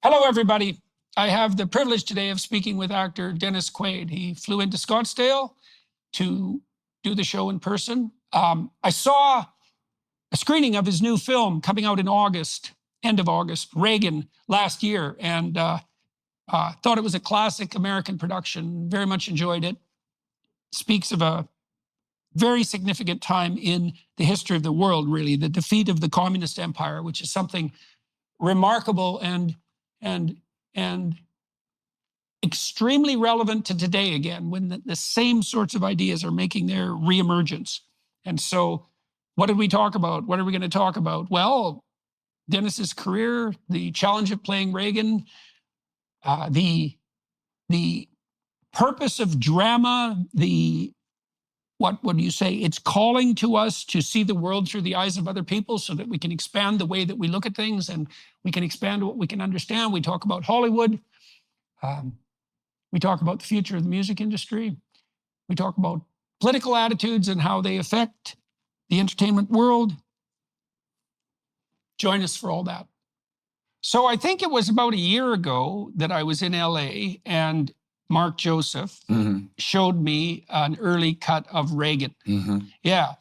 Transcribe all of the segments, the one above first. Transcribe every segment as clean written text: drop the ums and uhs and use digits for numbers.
Hello, everybody. I have the privilege today of speaking with actor Dennis Quaid. He flew into Scottsdale to do the show in person. I saw a screening of his new film coming out in August, end of August, Reagan, last year, and thought it was a classic American production. Very much enjoyed it. Speaks of a very significant time in the history of the world, really, the defeat of the communist empire, which is something remarkable and extremely relevant to today again, when the same sorts of ideas are making their reemergence. And so, what did we talk about? What are we going to talk about? Well, Dennis's career, the challenge of playing Reagan, the purpose of drama, what would you say? It's calling to us to see the world through the eyes of other people so that we can expand the way that we look at things and we can expand what we can understand. We talk about Hollywood. We talk about the future of the music industry. We talk about political attitudes and how they affect the entertainment world. Join us for all that. So I think it was about a year ago that I was in LA and Mark Joseph showed me an early cut of Reagan. Yeah.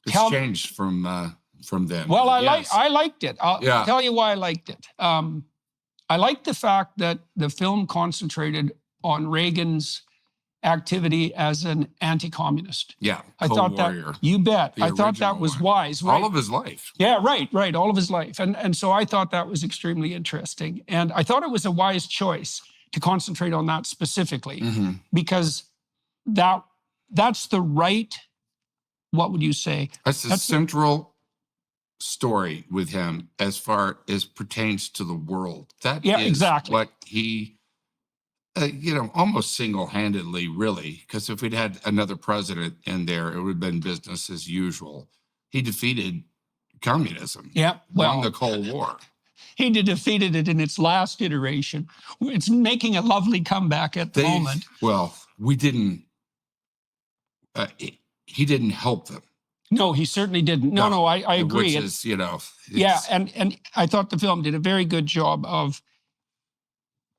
It's changed from then. Well, I liked it. I'll tell you why I liked it. I liked the fact that the film concentrated on Reagan's activity as an anti-communist. Yeah, I thought warrior. that, you bet. I thought that was wise. Right? All of his life. Yeah, right, all of his life. And so I thought that was extremely interesting. And I thought it was a wise choice to concentrate on that specifically, because that's the right, what would you say? That's the central story with him as far as pertains to the world. That is exactly what he, almost single-handedly, really, because if we'd had another president in there, it would have been business as usual. He defeated communism. Yeah, won the Cold War. He defeated it in its last iteration. It's making a lovely comeback at the moment. Well, we didn't. He didn't help them. No, he certainly didn't. No, I agree. Which is, yeah, and I thought the film did a very good job of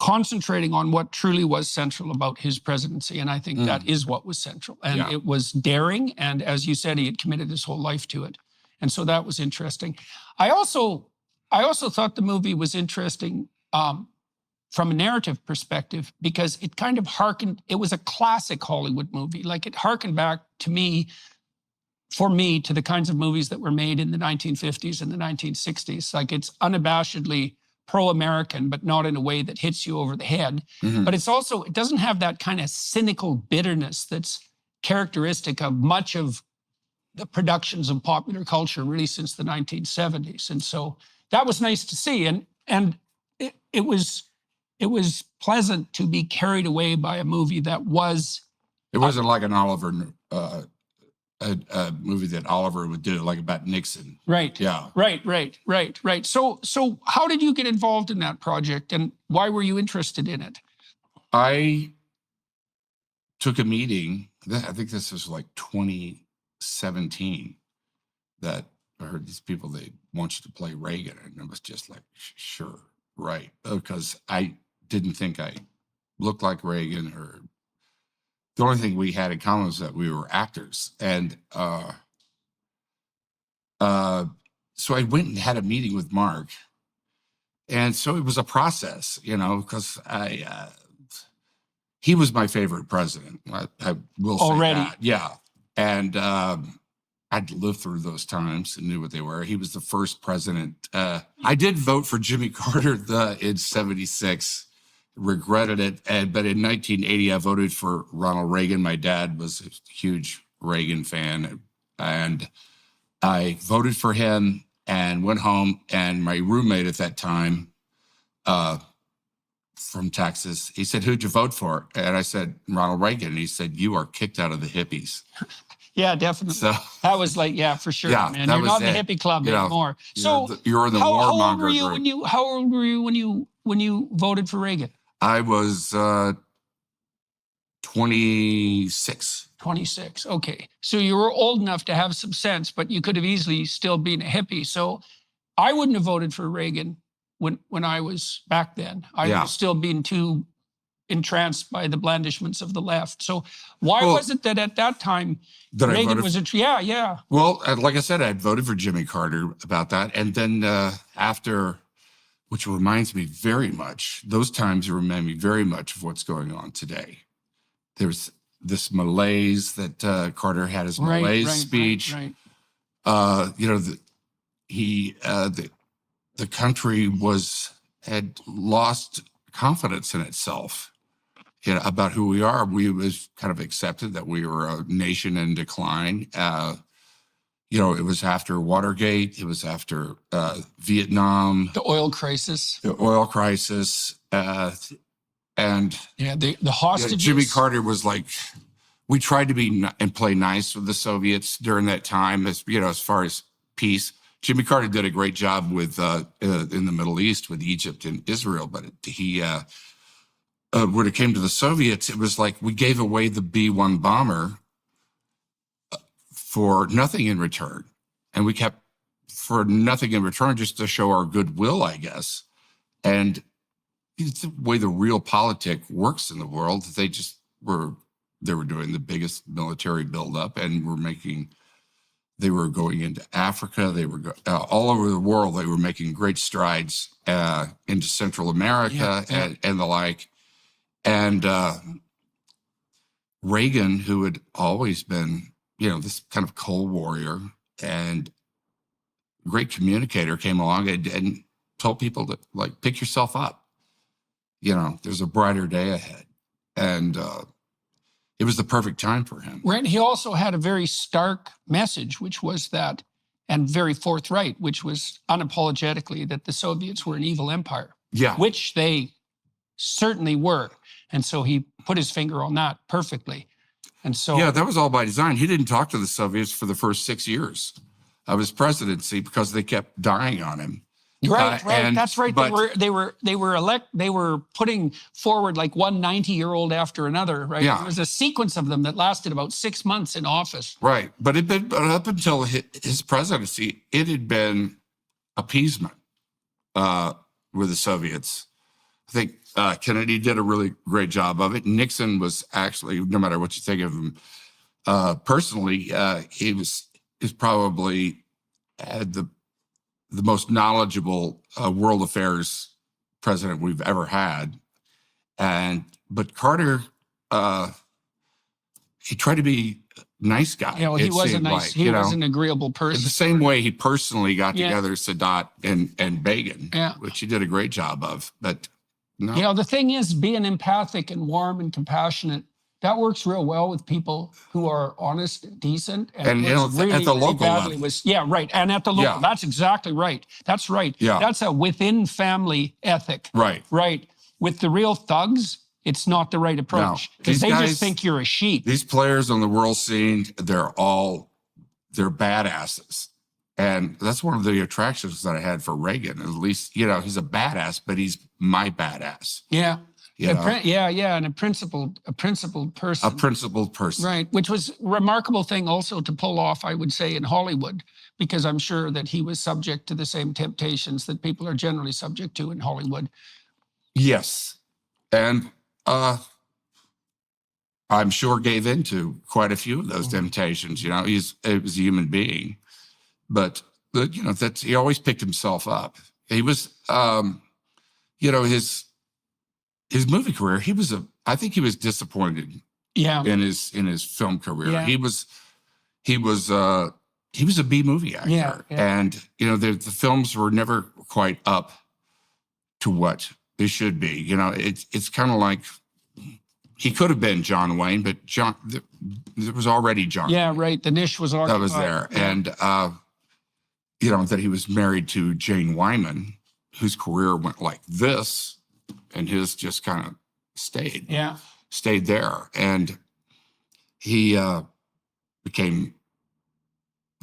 concentrating on what truly was central about his presidency, and I think that is what was central. And it was daring, and as you said, he had committed his whole life to it, and so that was interesting. I also thought the movie was interesting from a narrative perspective because it kind of it was a classic Hollywood movie. Like it harkened back for me, to the kinds of movies that were made in the 1950s and the 1960s. Like it's unabashedly pro-American, but not in a way that hits you over the head. But it doesn't have that kind of cynical bitterness that's characteristic of much of the productions of popular culture really since the 1970s. And so that was nice to see. And it was pleasant to be carried away by a movie that was... It wasn't like an Oliver... a movie that Oliver would do, like about Nixon. Right. Yeah. Right. So how did you get involved in that project, and why were you interested in it? I took a meeting. I think this was like 2017. That I heard these people, they want you to play Reagan, and it was just like, sure, right, because I didn't think I looked like Reagan or. The only thing we had in common was that we were actors. And so I went and had a meeting with Mark. And so it was a process, because he was my favorite president. I will say that. Yeah. And I'd lived through those times and knew what they were. He was the first president. I did vote for Jimmy Carter in 76. Regretted it, but in 1980, I voted for Ronald Reagan. My dad was a huge Reagan fan, and I voted for him and went home. And my roommate at that time, from Texas, he said, "Who'd you vote for?" And I said, "Ronald Reagan." And he said, "You are kicked out of the hippies." Yeah, definitely. So that was like, yeah, for sure, yeah, man. You're not in the hippie club anymore. So you're in the warmonger group. How old were you when you voted for Reagan? I was 26. 26. Okay. So you were old enough to have some sense, but you could have easily still been a hippie. So I wouldn't have voted for Reagan when I was back then. I Yeah. was still being too entranced by the blandishments of the left. So why was it that at that time that Reagan was yeah. Well, like I said, I voted for Jimmy Carter about that. And then after, which reminds me very much, those times remind me very much of what's going on today. There's this malaise that Carter had his malaise speech. Right. You know, the country had lost confidence in itself, you know, about who we are. We was kind of accepted that we were a nation in decline. You know, it was after Watergate. It was after Vietnam. The oil crisis. And the hostages. Jimmy Carter was like, we tried to be and play nice with the Soviets during that time, as you know, as far as peace. Jimmy Carter did a great job with in the Middle East with Egypt and Israel, but when it came to the Soviets, it was like we gave away the B-1 bomber for nothing in return, and we kept for nothing in return just to show our goodwill, I guess. And it's the way the real politic works in the world. They were doing the biggest military buildup, and they were going into Africa. They were all over the world. They were making great strides into Central America and the like. And Reagan, who had always been, you know, this kind of cold warrior and great communicator, came along and told people to, like, pick yourself up. You know, there's a brighter day ahead. And it was the perfect time for him. Right. He also had a very stark message, which was that, and very forthright, which was unapologetically that the Soviets were an evil empire. Yeah. Which they certainly were. And so he put his finger on that perfectly. And so... Yeah, that was all by design. He didn't talk to the Soviets for the first 6 years of his presidency because they kept dying on him. Right. That's right. But they were putting forward like one 90-year-old after another, right? Yeah. There was a sequence of them that lasted about 6 months in office. Right. But up until his presidency, it had been appeasement with the Soviets. I think Kennedy did a really great job of it. Nixon was actually, no matter what you think of him personally, he was probably had the most knowledgeable world affairs president we've ever had. But Carter, he tried to be a nice guy. You know, he was he was an agreeable person. In the same way he personally got together Sadat and Begin, which he did a great job of. But no. You know, the thing is, being empathic and warm and compassionate, that works real well with people who are honest, decent, and you know, really, at the local level. And at the local, that's exactly right. That's right. Yeah. That's a within family ethic. Right. Right. With the real thugs, it's not the right approach because they just think you're a sheep. These players on the world scene, they're badasses. And that's one of the attractions that I had for Reagan. At least, you know, he's a badass, but he's my badass. Yeah. And a principled person. A principled person. Right, which was a remarkable thing also to pull off, I would say, in Hollywood, because I'm sure that he was subject to the same temptations that people are generally subject to in Hollywood. Yes. And I'm sure gave into quite a few of those temptations. You know, he was a human being. But you know, he always picked himself up. He was, you know, his movie career. I think he was disappointed. Yeah. In his film career, yeah. He was a B movie actor, yeah. And you know, the films were never quite up to what they should be. You know, it's kind of like. He could have been John Wayne, but there was already John. Yeah, right. The niche was already. That was there, yeah. And you know, that he was married to Jane Wyman, whose career went like this, and his just kind of stayed there. And he became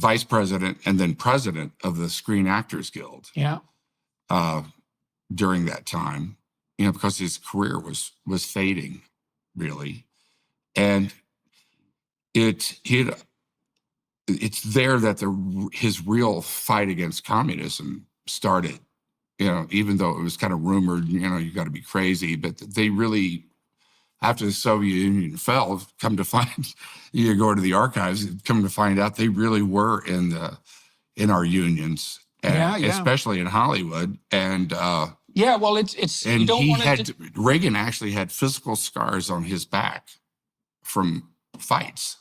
vice president and then president of the Screen Actors Guild. Yeah. During that time, you know, because his career was fading, really, and it's there that his real fight against communism started. even though it was kind of rumored, you got to be crazy, but they really, after the Soviet Union fell, come to find, you go to the archives, come to find out they really were in our unions, and especially in Hollywood. And well, it's and you don't want to. Reagan actually had physical scars on his back from fights.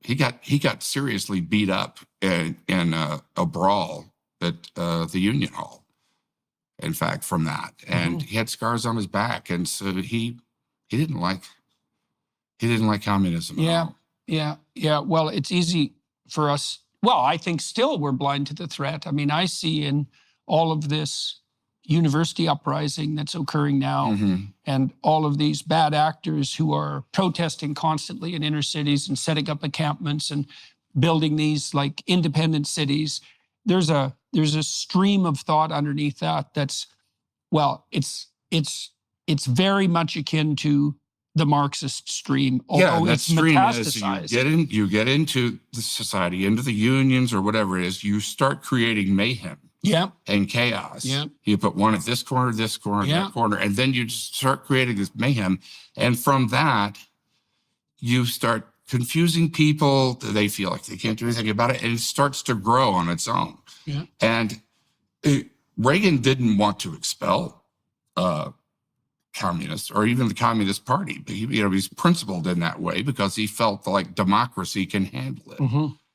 He got seriously beat up in a brawl at the Union Hall. In fact, from that, and he had scars on his back, and so he didn't like communism at all. Yeah. Well, it's easy for us. Well, I think still we're blind to the threat. I mean, I see in all of this university uprising that's occurring now, and all of these bad actors who are protesting constantly in inner cities and setting up encampments and building these like independent cities. There's a stream of thought underneath that that's, well, it's very much akin to the Marxist stream, although that it's stream metastasized. is you get into the society, into the unions or whatever it is, you start creating mayhem and chaos. You put one at this corner, that corner, and then you just start creating this mayhem. And from that, you start confusing people. They feel like they can't do anything about it, and it starts to grow on its own. And Reagan didn't want to expel communists or even the Communist Party, but he's principled in that way because he felt like democracy can handle it.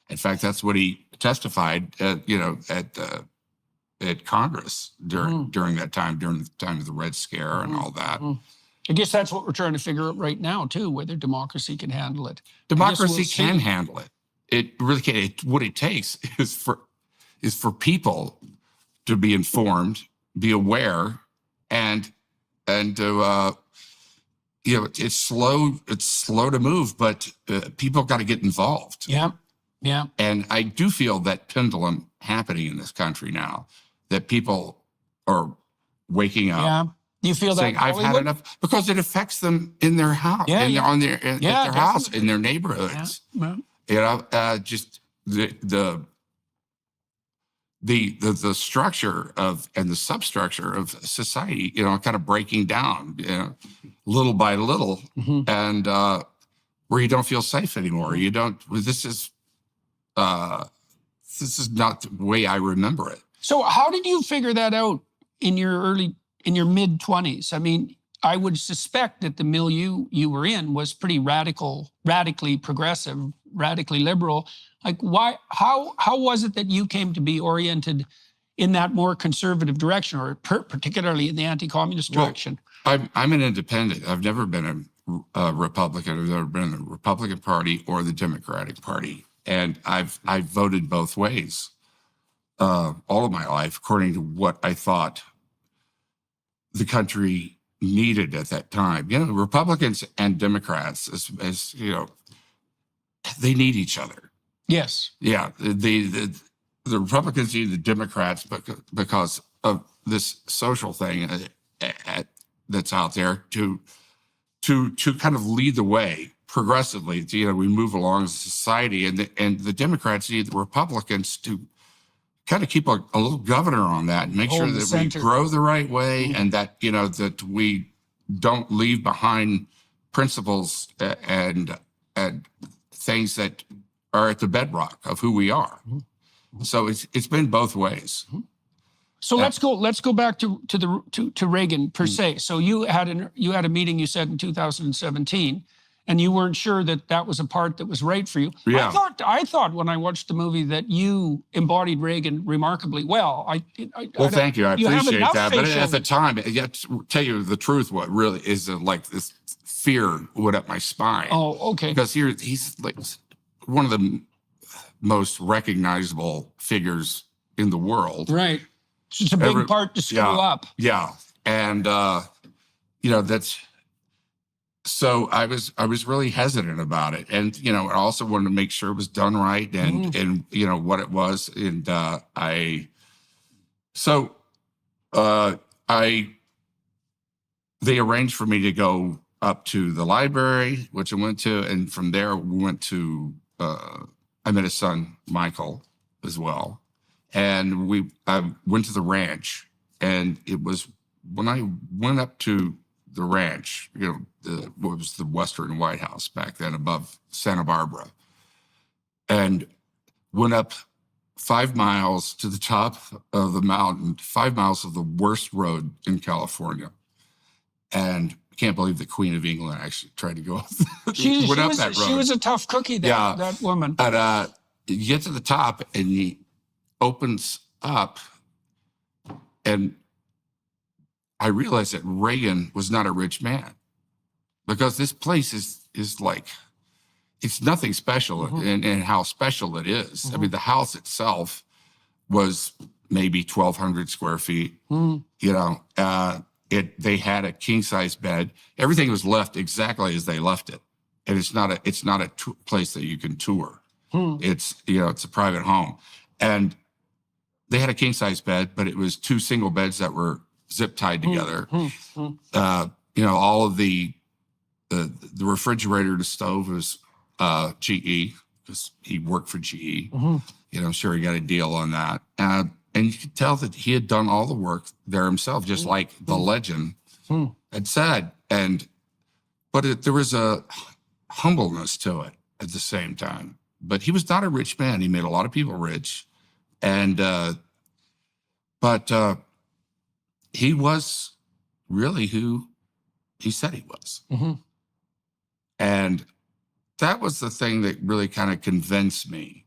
In fact, that's what he testified at Congress during that time, during the time of the Red Scare and all that. I guess that's what we're trying to figure out right now, too, whether democracy can handle it. Democracy can handle it. It really can. What it takes is for people to be informed, be aware, and to it's slow to move, but people got to get involved. And I do feel that pendulum happening in this country now, that people are waking up. You feel saying, that I've had enough, because it affects them in their house, at their house, in their neighborhoods. Just the structure and the substructure of society, kind of breaking down, little by little, and where you don't feel safe anymore. You don't. This is not the way I remember it. So, how did you figure that out in your mid-20s? I mean, I would suspect that the milieu you were in was pretty radically progressive, radically liberal. Like, why? How was it that you came to be oriented in that more conservative direction, or particularly in the anti-communist direction? I'm an independent. I've never been a Republican. I've never been in the Republican Party or the Democratic Party, and I've voted both ways all of my life, according to what I thought the country needed at that time. Republicans and Democrats, as they need each other. Yes. Yeah. The Republicans need the Democrats because of this social thing that's out there to kind of lead the way progressively. We move along as a society, and the Democrats need the Republicans to kind of keep a little governor on that and make sure that we grow the right way, and that that we don't leave behind principles and things that are at the bedrock of who we are. So it's been both ways. So let's go back to Reagan per se. So you had a meeting, you said, in 2017, and you weren't sure that was a part that was right for you. Yeah. I thought when I watched the movie that you embodied Reagan remarkably well. Thank you. I appreciate that. But at the time, to tell you the truth, what really is like this fear went up my spine. Oh, okay. Because he's like one of the most recognizable figures in the world. Right. It's a big part to screw up. Yeah. And, that's, so I was really hesitant about it. And, I also wanted to make sure it was done right and what it was. And, they arranged for me to go up to the library, which I went to. And from there, we went to, I met his son, Michael, as well. And I went to the ranch And it was when I went up to the ranch, what was the Western White House back then above Santa Barbara, and went up 5 miles to the top of the mountain, 5 miles of the worst road in California. And I can't believe the Queen of England actually tried to go up, she was a tough cookie, that woman. But you get to the top and he opens up, and I realized that Reagan was not a rich man, because this place is like, it's nothing special in how special it is. I mean, the house itself was maybe 1,200 square feet. They had a king size bed. Everything was left exactly as they left it, and it's not a place that you can tour. It's it's a private home, and they had a king size bed, but it was 2 single beds that were zip tied together. All of the refrigerator, the stove was GE, because he worked for GE. I'm sure he got a deal on that. And you could tell that he had done all the work there himself, just like the legend had said. But there was a humbleness to it at the same time. But he was not a rich man. He made a lot of people rich. But he was really who he said he was. And that was the thing that really kind of convinced me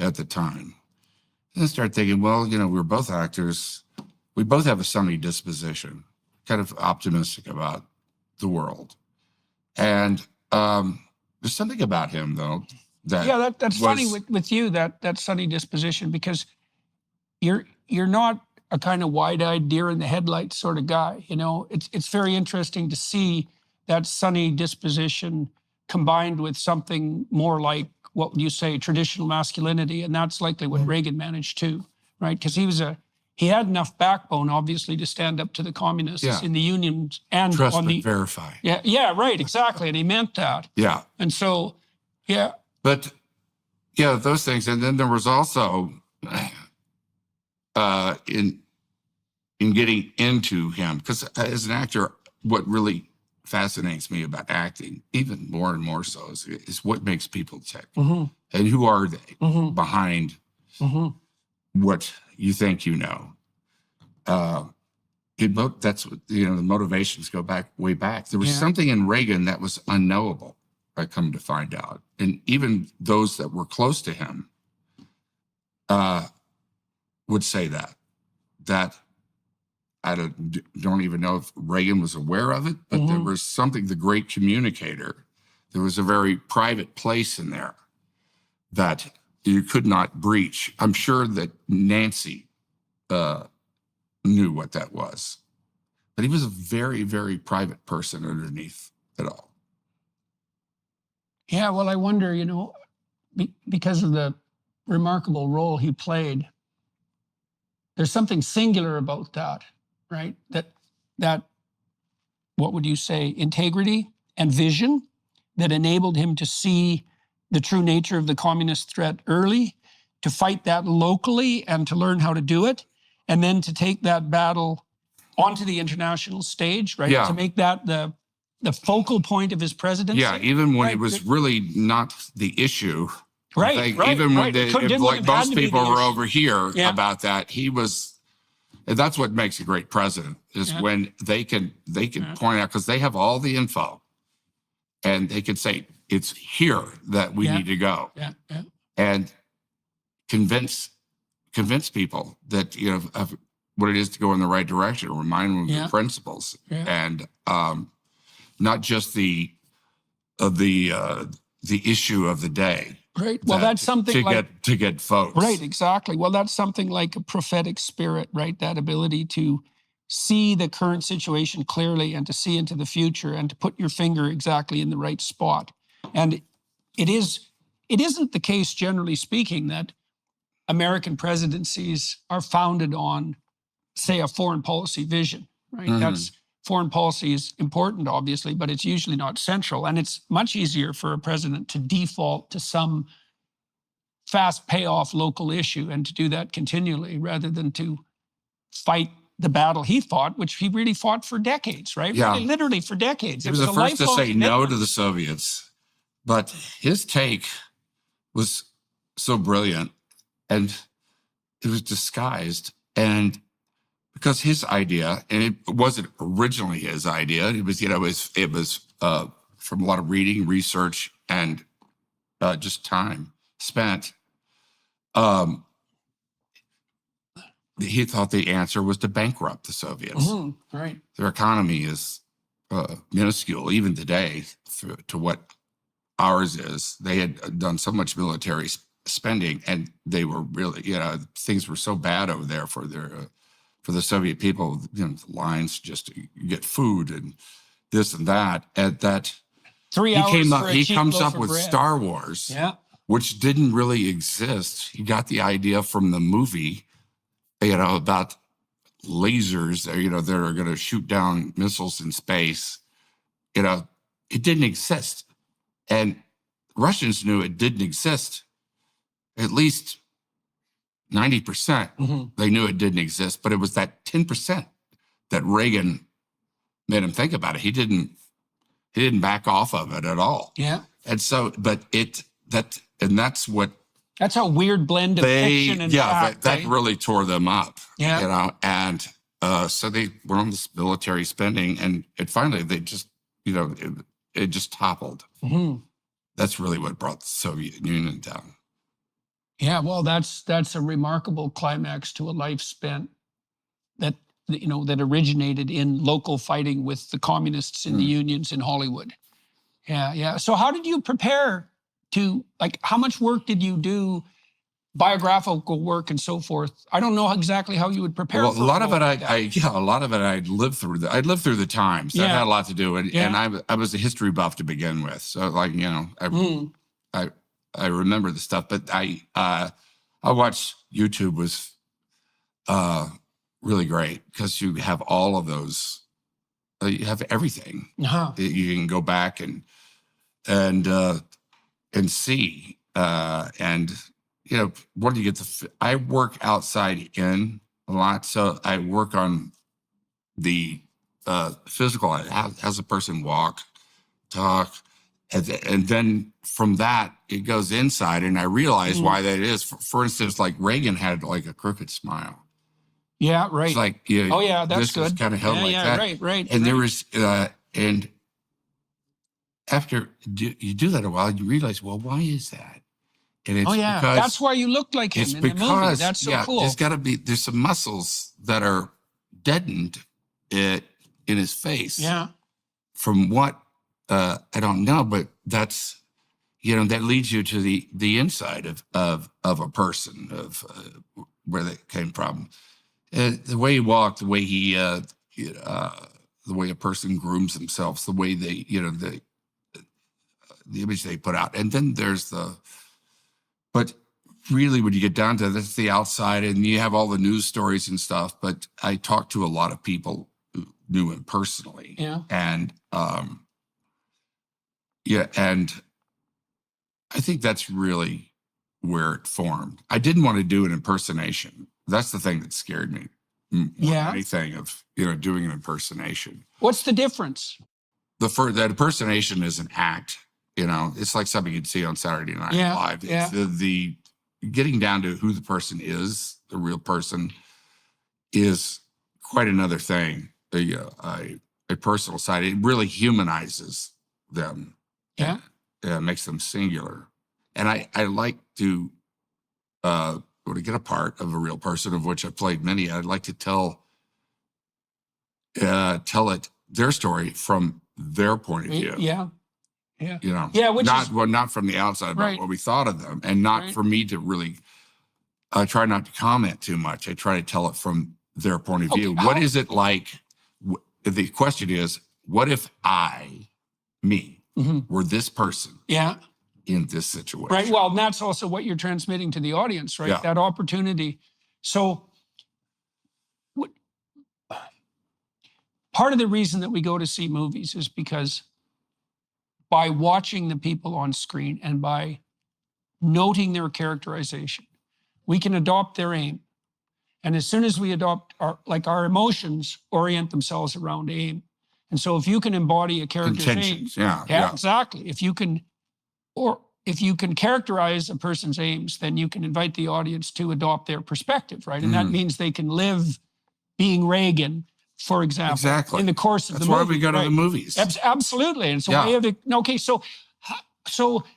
at the time. And I started thinking, well, we're both actors. We both have a sunny disposition, kind of optimistic about the world. And there's something about him, though, that's funny with you, that sunny disposition, because you're not a kind of wide-eyed deer in the headlights sort of guy. It's very interesting to see that sunny disposition combined with something more like, what would you say, traditional masculinity. And that's likely what Reagan managed too, right? Because he had enough backbone, obviously, to stand up to the communists in the unions and trust but verify. Yeah, right, exactly. And he meant that. Yeah. And so, yeah. But those things. And then there was also in getting into him, because as an actor, what really fascinates me about acting, even more and more so, is what makes people tick, and who are they behind what you think that's what the motivations go way back. There was something in Reagan that was unknowable, I come to find out, and even those that were close to him would say that I don't even know if Reagan was aware of it, but there was something, the great communicator. There was a very private place in there that you could not breach. I'm sure that Nancy knew what that was, but he was a very, very private person underneath it all. Yeah, well, I wonder, because of the remarkable role he played, there's something singular about that. Right? That, what would you say, integrity and vision that enabled him to see the true nature of the communist threat early, to fight that locally and to learn how to do it, and then to take that battle onto the international stage, right? To make that the focal point of his presidency. Yeah, even when it was really not the issue. Right. Even when most people were over here about that, he was. And that's what makes a great president, is when they can point out, because they have all the info, and they can say, it's here that we need to go, and convince people that of what it is to go in the right direction, remind them of the principles, and not just the issue of the day. Right. Well, that's something to get votes. Right. Exactly. Well, that's something like a prophetic spirit, right? That ability to see the current situation clearly and to see into the future and to put your finger exactly in the right spot. And it isn't the case, generally speaking, that American presidencies are founded on, say, a foreign policy vision, right? Foreign policy is important, obviously, but it's usually not central. And it's much easier for a president to default to some fast payoff local issue and to do that continually rather than to fight the battle he fought, which he really fought for decades, right? Yeah. Really, literally for decades. He was the a first to lifelong say no commitment. to the Soviets, but his take was so brilliant, and it was disguised. And because his idea, and it wasn't originally his idea, it was, it was from a lot of reading, research, and just time spent. He thought the answer was to bankrupt the Soviets. Mm-hmm. Right. Their economy is minuscule, even today, to what ours is. They had done so much military spending, and they were really, things were so bad over there for the Soviet people. The lines just to get food and this and that. And that 3 hours for a he cheap comes loaf up of with bread. Star Wars, Yeah. which didn't really exist. He got the idea from the movie, about lasers, that are going to shoot down missiles in space. It didn't exist. And Russians knew it didn't exist. At least 90%, they knew it didn't exist, but it was that 10% that Reagan made him think about it. He didn't back off of it at all. Yeah. And so, that's a weird blend of fiction and fact. That really tore them up. Yeah. And so they were on this military spending, and finally they just, it just toppled. Mm-hmm. That's really what brought the Soviet Union down. Yeah, well, that's a remarkable climax to a life spent that originated in local fighting with the communists in the unions in Hollywood. Yeah. So how did you prepare to, how much work did you do, biographical work and so forth? I don't know exactly how you would prepare. Well, for a lot of it, I'd lived through. I'd lived through the times. That had a lot to do with it. And I was a history buff to begin with. So I remember the stuff, but I watched YouTube was really great because you have all of those. You have everything. Uh-huh. You can go back and see. What do you get? I work outside in a lot, so I work on the physical. How's a person walk, talk, and then from that it goes inside, and I realize why that is. For instance, like Reagan had like a crooked smile. Yeah, right. It's like that's this good. was kind of held like that. Right. And there was and after you do that a while, you realize, well, why is that? And it's because that's why you look like him in the movie. That's so cool. There's some muscles that are deadened in his face. Yeah. From what I don't know, but that's that leads you to the inside of a person, of where they came from. The way he walked, the way he the way a person grooms themselves, the way they the image they put out, and then there's but really, when you get down to that's the outside, and you have all the news stories and stuff. But I talked to a lot of people who knew him personally. Yeah. And and I think that's really where it formed. I didn't want to do an impersonation. That's the thing that scared me. More than anything of doing an impersonation. What's the difference? That impersonation is an act. It's like something you'd see on Saturday Night Live. It's the getting down to who the person is, the real person, is quite another thing. A personal side. It really humanizes them. Yeah. Makes them singular. And I like to get a part of a real person, of which I've played many. I'd like to tell it their story from their point of view. Yeah. Not from the outside about what we thought of them, and not for me to really. I try not to comment too much. I try to tell it from their point of view. What is it like? The question is, what if me, were this person? Yeah. In this situation. Right. Well, and that's also what you're transmitting to the audience, right? Yeah. That opportunity. So part of the reason that we go to see movies is because by watching the people on screen and by noting their characterization, we can adopt their aim And as soon as we adopt our emotions orient themselves around aim. And so if you can embody a character's aim, Intentions, yeah. exactly. If you can characterize a person's aims, then you can invite the audience to adopt their perspective, right? And that means they can live being Reagan, for example, Exactly. in the course of That's the movie. why we go to the movies. Absolutely. And so way of okay, so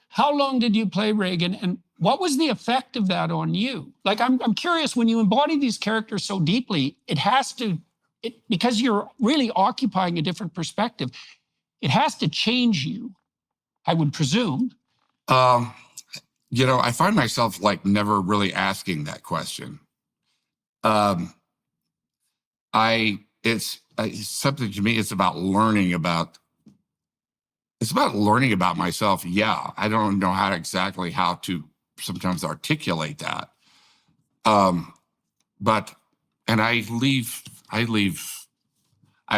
how long did you play Reagan, and what was the effect of that on you? Like, I'm curious, when you embody these characters so deeply, because you're really occupying a different perspective, it has to change you, I would presume. I find myself like never really asking that question. It's something to me. It's about learning about myself. Yeah, I don't know how to sometimes articulate that. But I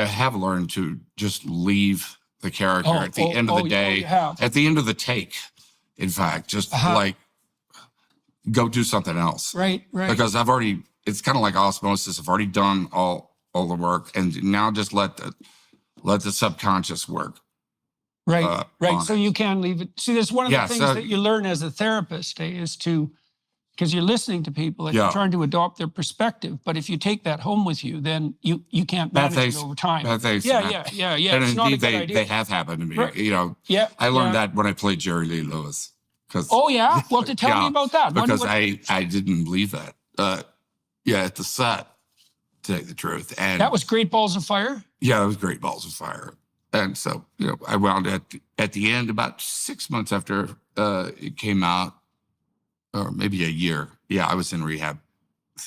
have learned to just leave the character at the end of the day, at the end of the take. In fact, just like go do something else. Right. Because it's kind of like osmosis. I've already done all the work, and now just let the subconscious work. Right. So you can leave it. See, that's one of the things that you learn as a therapist, is to, because you're listening to people and you're trying to adopt their perspective. But if you take that home with you, then you can't manage it over time. Bad things. Yeah. And it's indeed, not a good idea. they have happened to me. Right. I learned that when I played Jerry Lee Lewis. Well, to tell me about that. Because I didn't believe that. At the set, to tell you the truth. And that was Great Balls of Fire? Yeah, that was Great Balls of Fire. And so, I wound at the end, about 6 months after it came out, or maybe a year. Yeah, I was in rehab.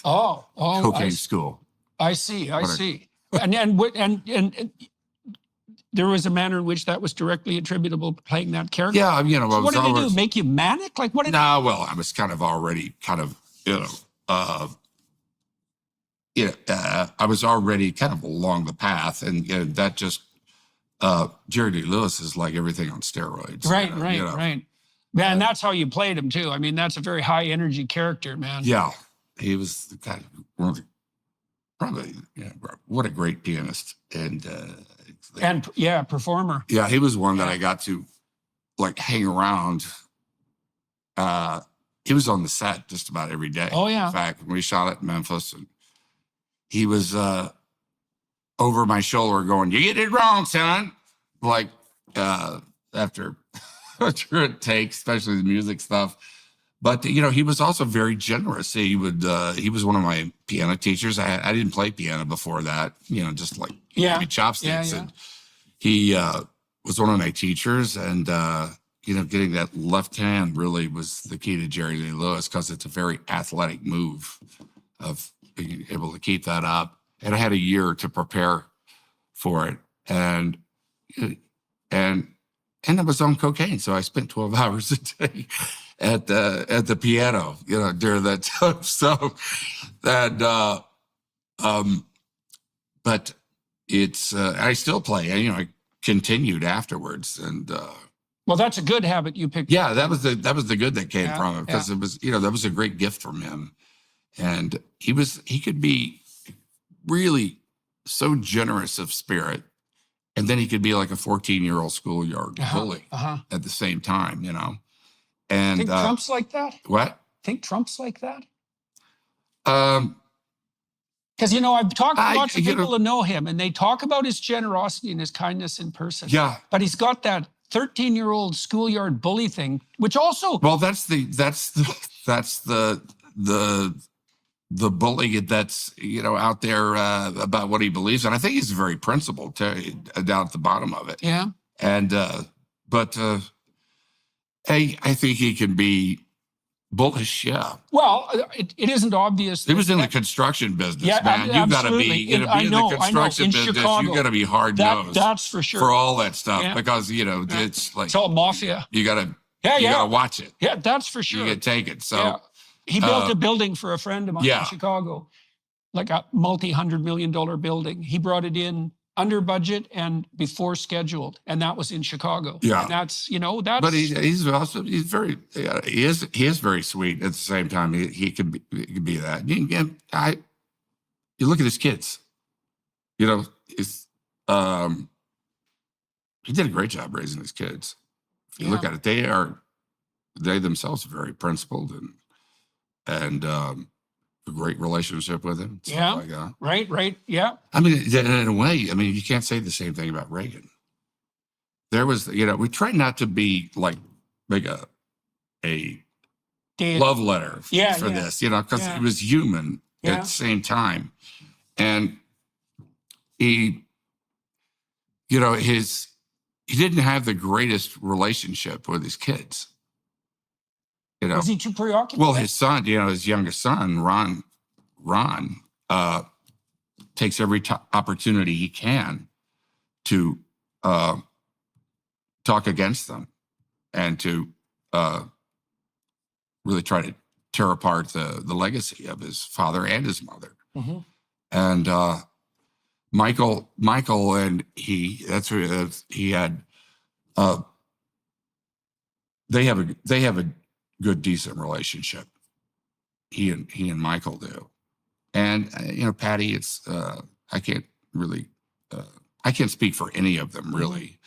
Cocaine school. I see. And there was a manner in which that was directly attributable to playing that character. Yeah, so what did they do? Make you manic? Like what? No, well, I was kind of already I was already kind of along the path, and that just Jerry Lee Lewis is like everything on steroids. Right. Yeah, and that's how you played him too. I mean, that's a very high energy character, man. Yeah, he was the kind of probably what a great pianist and performer. Yeah, he was one that I got to like hang around. He was on the set just about every day. Oh yeah. In fact, when we shot it in Memphis, and he was over my shoulder going, "You get it wrong, son." Like after a take, especially the music stuff. But he was also very generous. He was one of my piano teachers. I didn't play piano before that. Just like chopsticks. Yeah. And he was one of my teachers, and getting that left hand really was the key to Jerry Lee Lewis, because it's a very athletic move of being able to keep that up. And I had a year to prepare for it, and I was on cocaine, so I spent 12 hours a day at the piano, during that time. So that, but it's I still play. I continued afterwards, and well, that's a good habit you picked. Yeah, that was the good that came from it, because it was that was a great gift from him, and he could be really so generous of spirit. And then he could be like a 14-year-old schoolyard bully at the same time, And think Trump's like that? What? Think Trump's like that? Because I've talked to lots of people who know him, and they talk about his generosity and his kindness in person. Yeah. But he's got that 13-year-old schoolyard bully thing, which also that's the bully that's out there about what he believes, and I think he's very principled down at the bottom of it. Yeah. And but I think he can be bullish. Yeah. Well, it isn't obvious. He was in the construction business, man. You've got to be in the construction business. You've got to be hard nosed. That's for sure. For all that stuff, because it's like it's all mafia. You got to watch it. Yeah, that's for sure. You get taken. So. He built a building for a friend of mine in Chicago, like a multi-$100-million building. He brought it in under budget and before scheduled, and that was in Chicago. Yeah, and that's. But he is very sweet at the same time. He can be that. you look at his kids, you know, he did a great job raising his kids. If you look at it, they themselves are very principled and a great relationship with him. Yeah. Like that. Right. Yeah. I mean, in a way, I mean, you can't say the same thing about Reagan. There was, we tried not to be like, make a love letter for this, because he was human at the same time. And he didn't have the greatest relationship with his kids. Was he too preoccupied? Well, his son, his youngest son, Ron, takes every opportunity he can to talk against them and to really try to tear apart the legacy of his father and his mother. Mm-hmm. And Michael and that's who he had. They have a good, decent relationship. He and Michael do. And Patty, it's I can't really I can't speak for any of them really.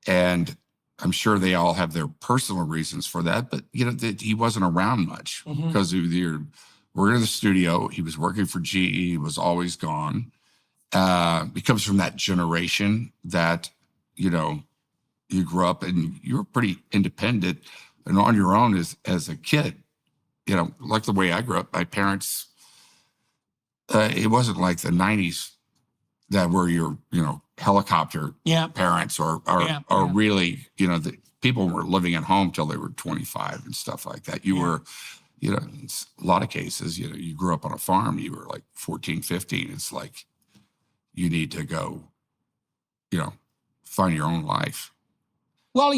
And I'm sure they all have their personal reasons for that, but he wasn't around much because we're in the studio. He was working for GE. He was always gone. He comes from that generation that, you grew up and you were pretty independent and on your own as a kid, like the way I grew up. My parents, it wasn't like the 90s that were your, helicopter parents or really, the people were living at home till they were 25 and stuff like that. You were, in a lot of cases, you grew up on a farm, you were like 14, 15. It's like, you need to go, find your own life. Well,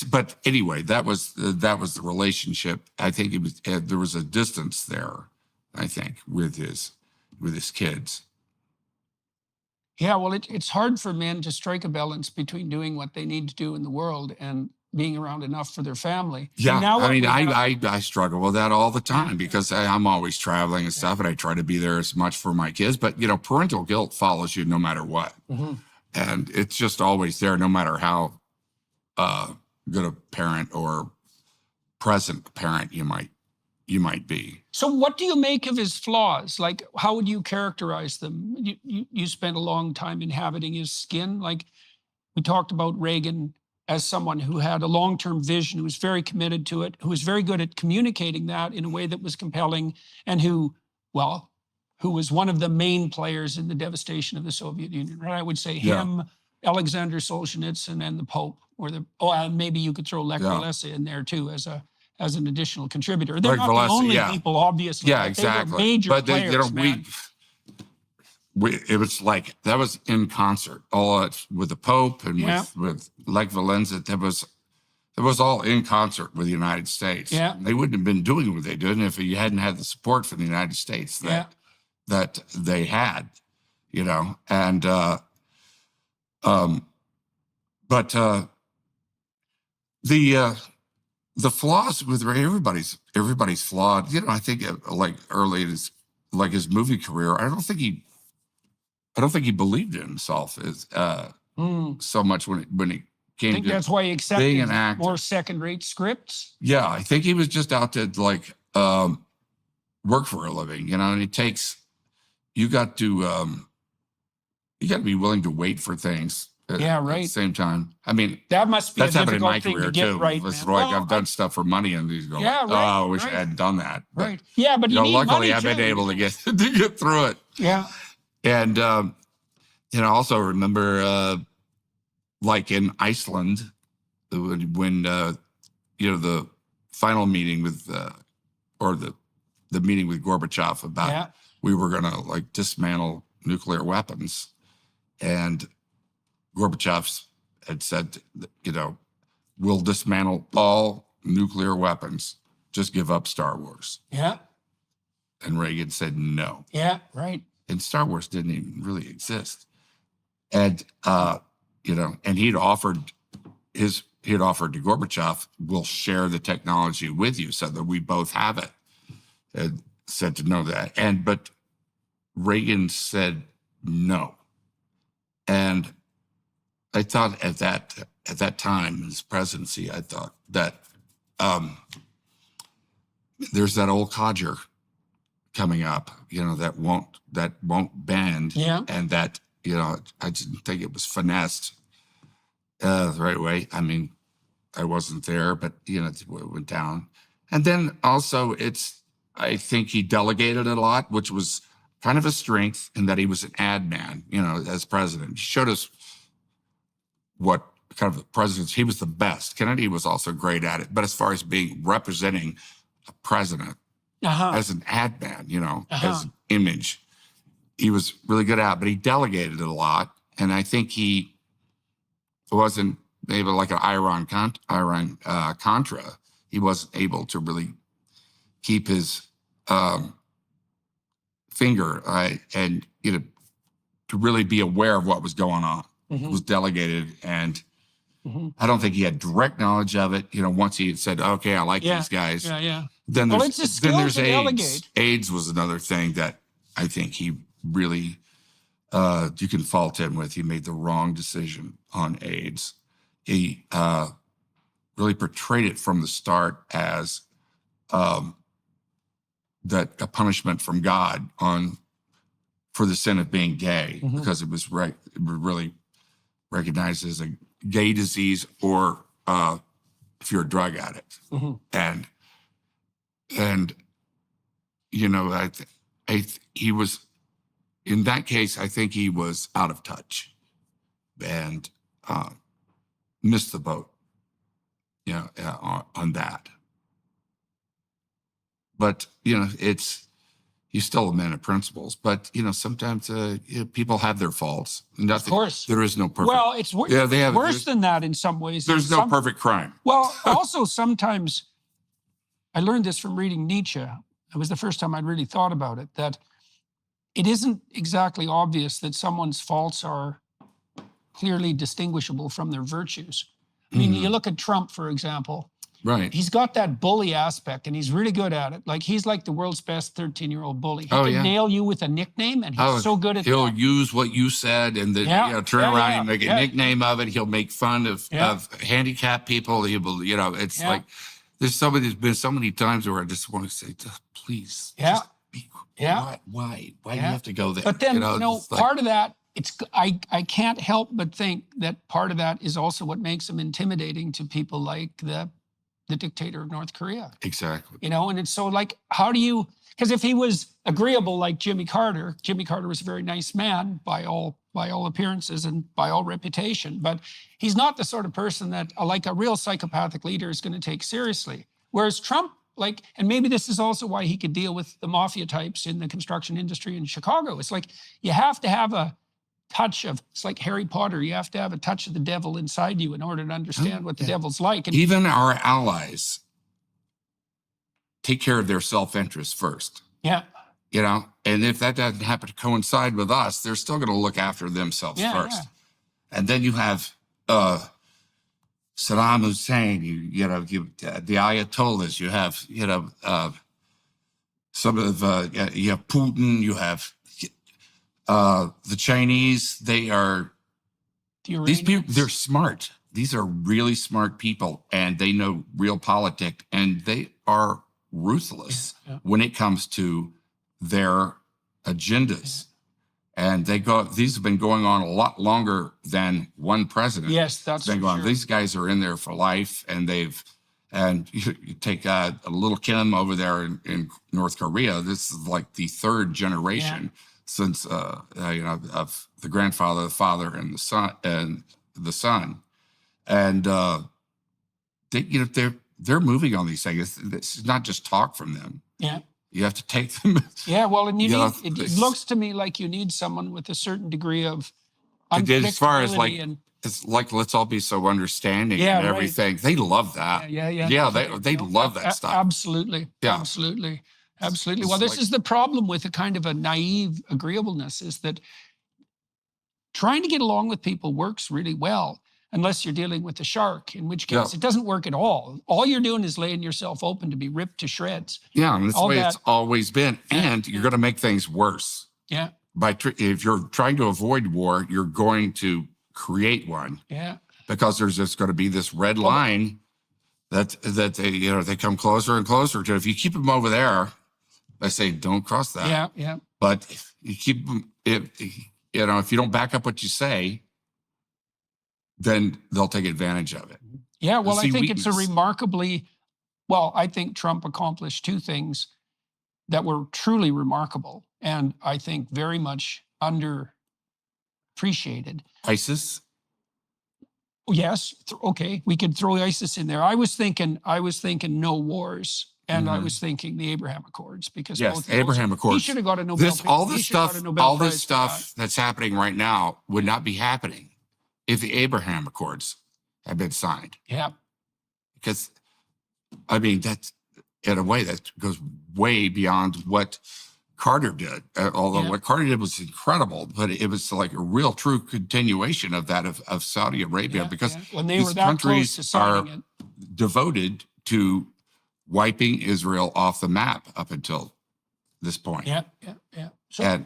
but anyway, that was the relationship. I think there was a distance there, I think, with his kids. Yeah, well, it's hard for men to strike a balance between doing what they need to do in the world and being around enough for their family. Yeah, I struggle with that all the time because I'm always traveling and stuff, and I try to be there as much for my kids. But parental guilt follows you no matter what, and it's just always there, no matter how good a parent or present parent you might be. So what do you make of his flaws? Like, how would you characterize them? You spent a long time inhabiting his skin. Like, we talked about Reagan as someone who had a long-term vision, who was very committed to it, who was very good at communicating that in a way that was compelling, and who was one of the main players in the devastation of the Soviet Union. Right? I would say him, Alexander Solzhenitsyn, and the Pope, maybe you could throw Lech Walesa in there too as an additional contributor. They're not the only people, obviously. Yeah, exactly. They were major players, it was like that was in concert, all with the Pope and with Lech Walesa. That was all in concert with the United States. Yeah. They wouldn't have been doing what they did if you hadn't had the support from the United States that they had, and but the flaws with everybody's flawed. I think like early in his movie career, I don't think he believed in himself as so much when he came. I think that's why he accepted more second-rate scripts. Yeah, I think he was just out to work for a living, and it takes you got to be willing to wait for things. At the same time, I mean, that must be that's a happened in my difficult career thing to get too. right. It's like I've done stuff for money, and these go, I wish I hadn't done that. But, yeah, but luckily I've been able to get through it. Yeah, and I also remember like in Iceland when the final meeting with or the meeting with Gorbachev about we were going to dismantle nuclear weapons, and Gorbachev had said, we'll dismantle all nuclear weapons. Just give up Star Wars. Yeah. And Reagan said no. Yeah, right. And Star Wars didn't even really exist. And and he'd offered to Gorbachev, we'll share the technology with you so that we both have it. And said to know that. But Reagan said no. And I thought at that time in his presidency, I thought that there's that old codger coming up, that won't bend. Yeah. And that, I didn't think it was finessed the right way. I mean, I wasn't there, but it went down. And then also I think he delegated a lot, which was kind of a strength in that he was an ad man, as president. He showed us what kind of the presidents, he was the best. Kennedy was also great at it. But as far as representing a president as an ad man, as an image, he was really good at it, but he delegated a lot. And I think he wasn't able, like an Iran Contra, he wasn't able to really keep his finger and to really be aware of what was going on. It was delegated, and I don't think he had direct knowledge of it. Once he had said, "Okay, I like these guys," then there's AIDS. AIDS was another thing that I think he really you can fault him with. He made the wrong decision on AIDS. He really portrayed it from the start as that a punishment from God for the sin of being gay, because it was really recognized as a gay disease, or if you're a drug addict. And he was, in that case, I think he was out of touch and missed the boat, on that. But, he's still a man of principles. But, sometimes people have their faults. Of course. There is no perfect. Well, it's worse than that in some ways. There's no perfect crime. Well, also sometimes, I learned this from reading Nietzsche. It was the first time I'd really thought about it, that it isn't exactly obvious that someone's faults are clearly distinguishable from their virtues. I mean, you look at Trump, for example. Right. He's got that bully aspect, and he's really good at it. Like, he's like the world's best 13-year-old bully. He can nail you with a nickname, and he's so good at that. He'll use what you said and then turn around and make a nickname of it. He'll make fun of handicapped people. He will, it's like, there's been so many times where I just want to say, please, just be quiet. Why do you have to go there? But then, part of that, I can't help but think that part of that is also what makes him intimidating to people like the dictator of North Korea. Exactly. And it's so, like, how do you, because if he was agreeable like Jimmy Carter was a very nice man by all appearances and by all reputation, but he's not the sort of person that, like a real psychopathic leader, is going to take seriously. Whereas Trump, and maybe this is also why he could deal with the mafia types in the construction industry in Chicago. It's like, you have to have a touch of, it's like Harry Potter, you have to have a touch of the devil inside you in order to understand what the devil's like. And even our allies take care of their self-interest first. Yeah. And if that doesn't happen to coincide with us, they're still going to look after themselves first. Yeah. And then you have Saddam Hussein, the Ayatollahs, you have, some of you have Putin, you have the Chinese. These people, they're smart. These are really smart people, and they know real politics, and they are ruthless when it comes to their agendas. And these have been going on a lot longer than one president. Yes, that's been going on. These guys are in there for life, and you take a little Kim over there in North Korea. This is like the third generation since of the grandfather, the father, and the son, and they're moving on these things. It's not just talk from them. Yeah, you have to take them. Yeah, well, and it looks to me like you need someone with a certain degree of unpredictability. As far as it's like, let's all be so understanding and everything. Right. They love that. Yeah, they love that stuff. Absolutely. Yeah. Absolutely. Well, this is the problem with a kind of a naive agreeableness, is that trying to get along with people works really well, unless you're dealing with a shark, in which case it doesn't work at all. All you're doing is laying yourself open to be ripped to shreds. Yeah, and that's the way it's always been. And you're going to make things worse. Yeah. If you're trying to avoid war, you're going to create one. Yeah. Because there's just going to be this red line that they come closer and closer to. If you keep them over there, they say don't cross that. Yeah. Yeah. But if you keep them, if you don't back up what you say, then they'll take advantage of it. Yeah. Well, I think it's a remarkably. Well, I think Trump accomplished two things that were truly remarkable, and I think very much underappreciated. ISIS. Yes. Okay. We could throw ISIS in there. I was thinking no wars. And I was thinking the Abraham Accords, because yes, Abraham Accords. He should have got a Nobel. All this stuff that's happening right now would not be happening if the Abraham Accords had been signed. Yeah. Because, I mean, that's in a way that goes way beyond what Carter did. Although what Carter did was incredible, but it was like a real true continuation of that of Saudi Arabia, because when they were that close to signing it, devoted to wiping Israel off the map up until this point. Yeah.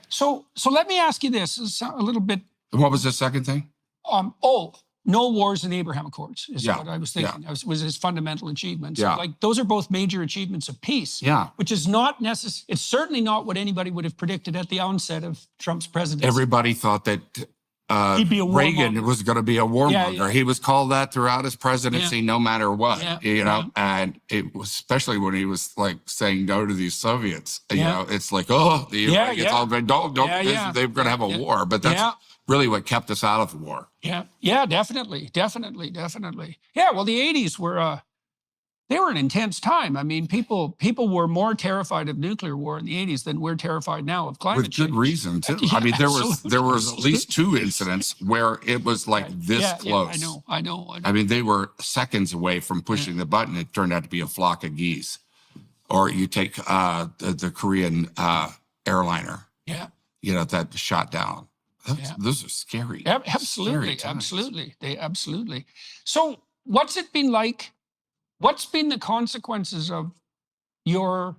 So let me ask you this. It's a little bit. What was the second thing? No wars in the Abraham Accords is what I was thinking. Was his fundamental achievements. Yeah. Like those are both major achievements of peace. Yeah. Which is not necessary. It's certainly not what anybody would have predicted at the onset of Trump's presidency. Everybody thought that Reagan was going to be a warmonger. Yeah. He was called that throughout his presidency, no matter what, and it was, especially when he was like saying no to these Soviets, you know, it's like, all they're going to have a war, but that's really what kept us out of the war. Yeah, definitely. Yeah, well, the 80s were, they were an intense time. I mean, people were more terrified of nuclear war in the 80s than we're terrified now of climate change. With good reason, too. I mean, there was at least 2 incidents where it was like this close. Yeah, I know. I mean, they were seconds away from pushing the button. It turned out to be a flock of geese. Or you take the Korean airliner, that shot down. Those are scary. Absolutely. So what's it been like? What's been the consequences of your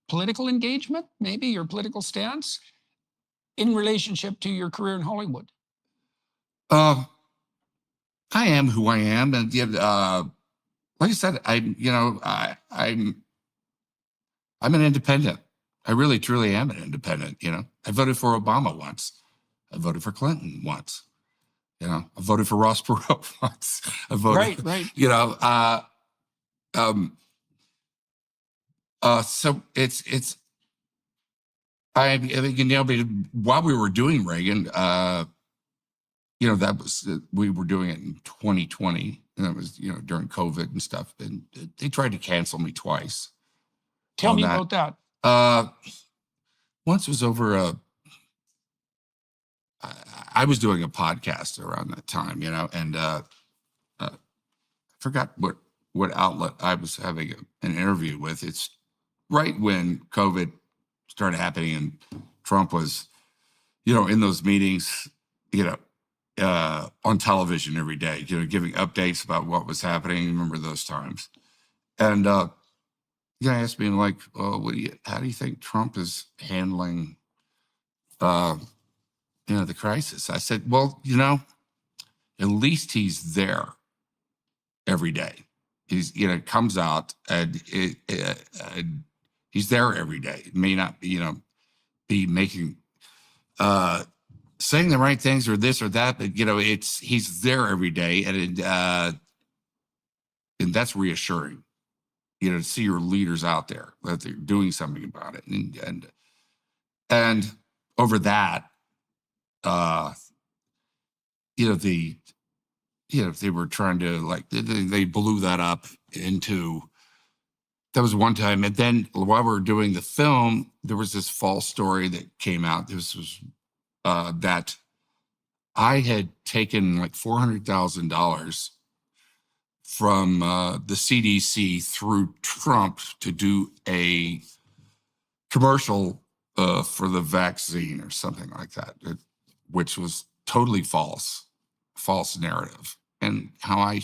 political engagement, maybe your political stance, in relationship to your career in Hollywood? I am who I am, and like I said, I'm an independent. I really, truly am an independent. I voted for Obama once. I voted for Clinton once. I voted for Ross Perot once. I voted, right. So it's I think while we were doing Reagan, that was we were doing it in 2020, and that was during COVID and stuff, and they tried to cancel me twice. Tell me about that. Once was over I was doing a podcast around that time, and I forgot what outlet I was having an interview with. It's right when COVID started happening and Trump was, in those meetings, on television every day, giving updates about what was happening. Remember those times? And asked me like, how do you think Trump is handling, the crisis? I said, well, at least he's there every day. He's, comes out and he's there every day. It may not, be making, saying the right things or this or that, but he's there every day, and that's reassuring. To see your leaders out there that they're doing something about it, and over that, they were trying to they blew that up into. That was one time. And then while we were doing the film, there was this false story that came out. This was that I had taken like $400,000 from the CDC through Trump to do a commercial for the vaccine or something like that, which was totally false narrative. And how my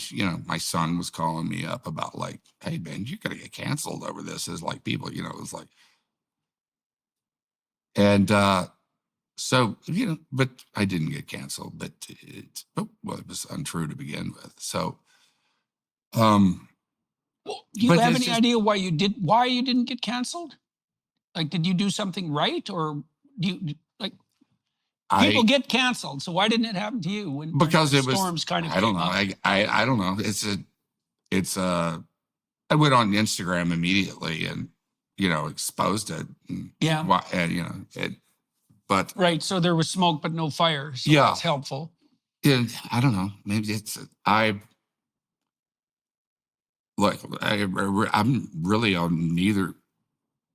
son was calling me up about like, hey, man, you're going to get canceled over this. As like people, it was like, and So, but I didn't get canceled, but it was untrue to begin with. So, well, do you have any idea why you didn't get canceled? Like, did you do something right, or do you like people get canceled? So why didn't it happen to you when the storms kind of? I don't know. I don't know. I went on Instagram immediately and exposed it. And, but right. So there was smoke but no fire. So that's helpful. And I don't know. Maybe I'm really on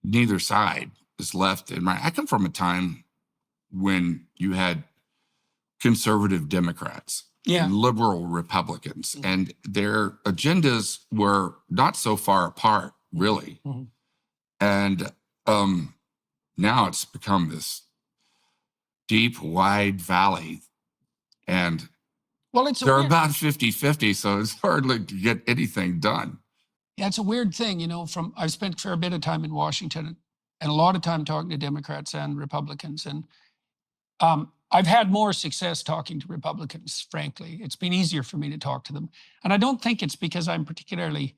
neither side is left and right. I come from a time when you had conservative Democrats and liberal Republicans, and their agendas were not so far apart, really. Mm-hmm. And now it's become this deep, wide valley, and they're about 50-50, so it's hardly to get anything done. Yeah, it's a weird thing, I've spent a fair bit of time in Washington and a lot of time talking to Democrats and Republicans. And I've had more success talking to Republicans, frankly. It's been easier for me to talk to them. And I don't think it's because it's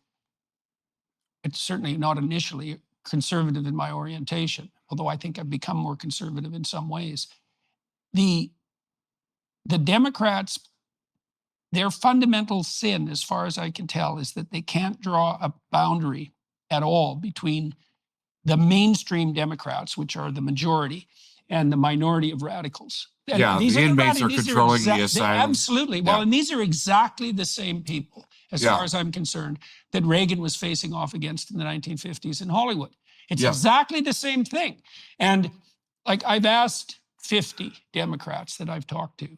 certainly not initially conservative in my orientation, although I think I've become more conservative in some ways. The Democrats, their fundamental sin, as far as I can tell, is that they can't draw a boundary at all between the mainstream Democrats, which are the majority, and the minority of radicals. And the inmates are controlling the asylum. Absolutely. Well, and these are exactly the same people, as far as I'm concerned, that Reagan was facing off against in the 1950s in Hollywood. It's exactly the same thing. And I've asked 50 Democrats that I've talked to,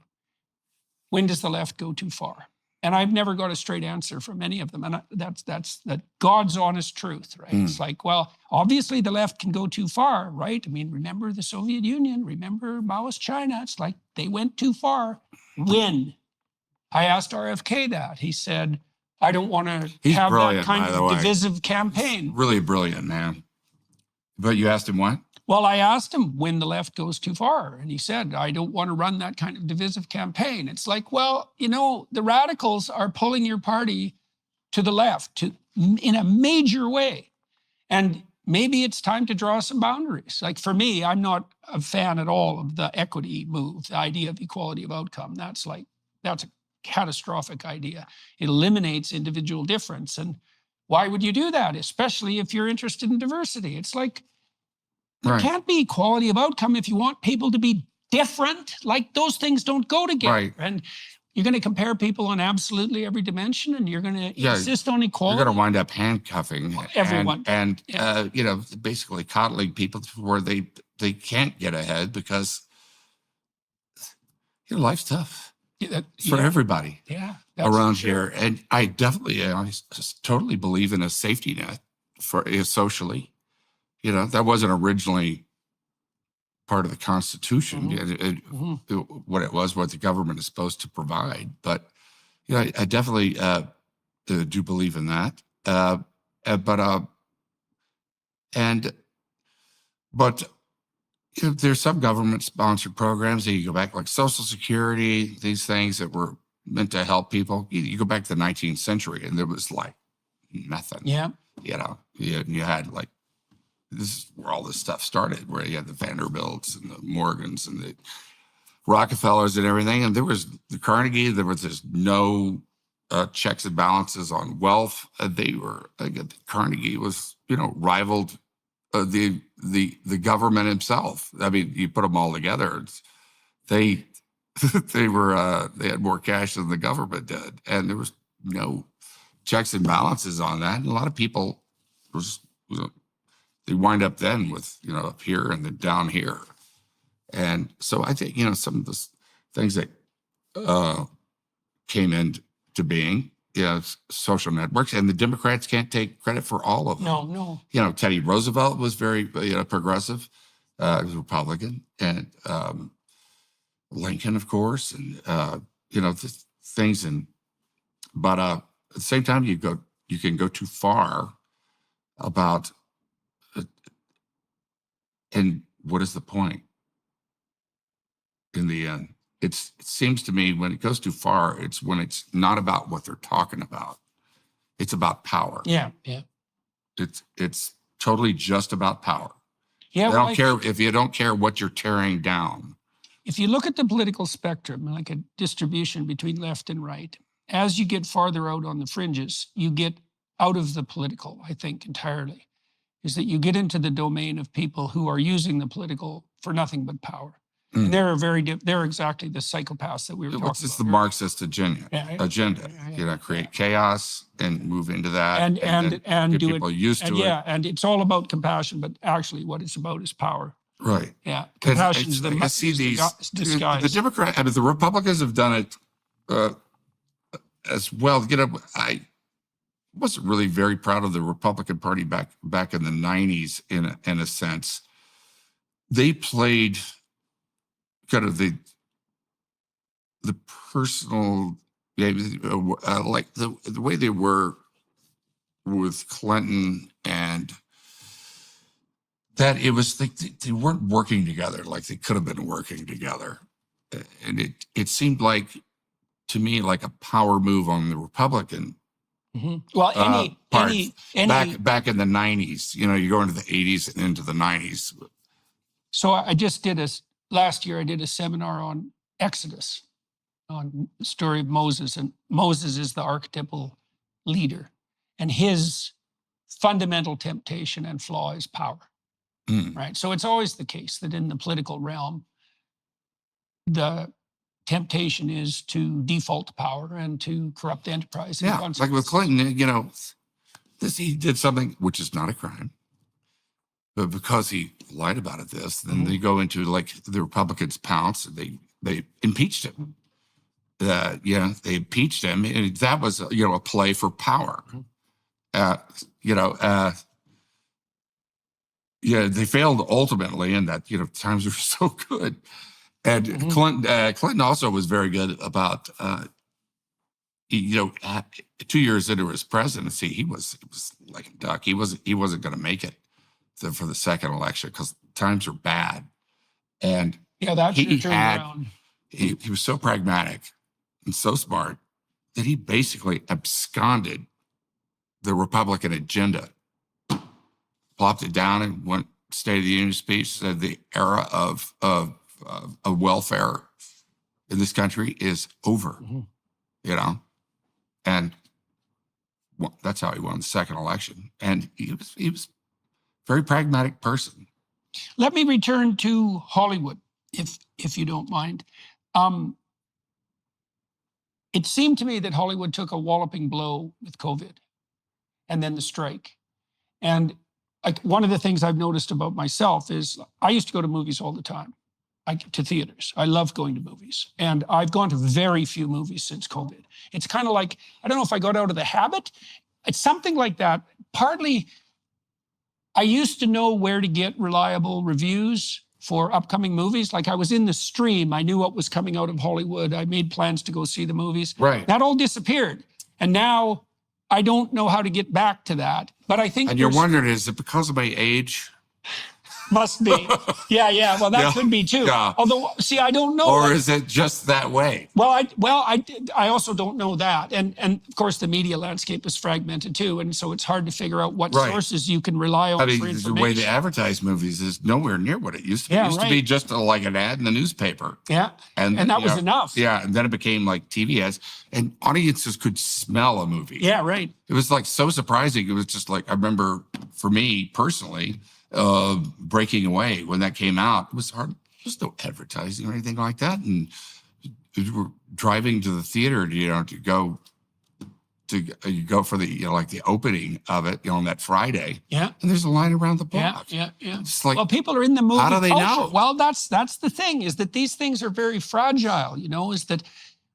when does the left go too far? And I've never got a straight answer from any of them. And that's God's honest truth, right? It's like, well, obviously the left can go too far, right? I mean, remember the Soviet Union, remember Maoist China. It's like they went too far. When? I asked RFK that. He said, I don't want to have that kind of divisive campaign. He's really brilliant, man. But you asked him what? Well, I asked him when the left goes too far, and he said, I don't want to run that kind of divisive campaign. It's like, well, the radicals are pulling your party to the left in a major way. And maybe it's time to draw some boundaries. Like for me, I'm not a fan at all of the equity move, the idea of equality of outcome. That's a catastrophic idea. It eliminates individual difference. And why would you do that? Especially if you're interested in diversity. It's like, there can't be equality of outcome if you want people to be different. Like those things don't go together. Right. And you're going to compare people on absolutely every dimension, and you're going to insist on equality. You're going to wind up handcuffing everyone and basically coddling people where they can't get ahead because life's tough for everybody around here. And I definitely, I totally believe in a safety net for socially. That wasn't originally part of the Constitution, what it was, what the government is supposed to provide. But, I definitely do believe in that. But there's some government-sponsored programs that you go back, like Social Security, these things that were meant to help people. You go back to the 19th century, and there was like nothing. Yeah. You had like, this is where all this stuff started, where you had the Vanderbilts and the Morgans and the Rockefellers and everything. And there was the Carnegie, there was just no checks and balances on wealth. Carnegie was, rivaled the government himself. I mean, you put them all together, they had more cash than the government did. And there was no checks and balances on that. And a lot of people they wind up then with, up here and then down here. And so I think, some of the things that came into being, social networks, and the Democrats can't take credit for all of them. No. Teddy Roosevelt was very, progressive, he was Republican, and Lincoln, of course, and, things. But at the same time, you can go too far about, and what is the point? in the end. It seems to me when it goes too far, it's when it's not about what they're talking about. It's about power. Yeah. It's totally just about power. Yeah. I don't care if you don't care what you're tearing down. If you look at the political spectrum, like a distribution between left and right, as you get farther out on the fringes, you get out of the political, I think, entirely. Is that you get into the domain of people who are using the political for nothing but power. And they're exactly the psychopaths that we were talking about. It's the Marxist agenda. Create chaos and move into that, and get do people it used to it. Yeah, and it's all about compassion, but actually, what it's about is power. Right. Yeah, compassion is I see these disguise. The Republicans have done it as well. I wasn't really very proud of the Republican Party back in the 90s in a sense. They played kind of the personal, like the way they were with Clinton, and that it was like they weren't working together like they could have been working together. And it seemed like, to me, like a power move on the Republican Well, back in the 90s. You go into the 80s and into the 90s. So I just last year I did a seminar on Exodus, on the story of Moses, and Moses is the archetypal leader, and his fundamental temptation and flaw is power. Right. So it's always the case that in the political realm, the temptation is to default to power and to corrupt the enterprise. Yeah, like with Clinton, he did something which is not a crime, but because he lied about it, then they go into, like, the Republicans pounce. They impeached him. They impeached him, and that was a play for power. They failed ultimately, in that times were so good. And Clinton also was very good about 2 years into his presidency, he was like a duck. He wasn't going to make it for the second election because times are bad. And he was so pragmatic and so smart that he basically absconded the Republican agenda, plopped it down, and went State of the Union speech, said the era of welfare in this country is over. And that's how he won the second election. And he was a very pragmatic person. Let me return to Hollywood, if you don't mind. It seemed to me that Hollywood took a walloping blow with COVID and then the strike. And one of the things I've noticed about myself is I used to go to movies all the time, to theaters. I love going to movies. And I've gone to very few movies since COVID. It's kind of like, I don't know if I got out of the habit. It's something like that. Partly, I used to know where to get reliable reviews for upcoming movies. Like, I was in the stream. I knew what was coming out of Hollywood. I made plans to go see the movies. Right. That all disappeared. And now I don't know how to get back to that. But I think— And you're wondering, is it because of my age? Must be. Yeah. Well, that could be too. Yeah. Although, see, I don't know. Or is it just that way? Well, I also don't know that. And of course, the media landscape is fragmented too. And so it's hard to figure out what sources you can rely on for information. The way they advertise movies is nowhere near what it used to be. It used to be just like an ad in the newspaper. Yeah. And that was enough. Yeah. And then it became like TV ads, and audiences could smell a movie. Yeah, right. It was like so surprising. It was just like, I remember for me personally, Breaking Away, when that came out, it was hard. There's no advertising or anything like that. And we were driving to the theater, to go for the, like the opening of it, on that Friday. Yeah. And there's a line around the block. Yeah. It's like, well, people are in the movie. How do they know? Well, that's the thing, is that these things are very fragile, is that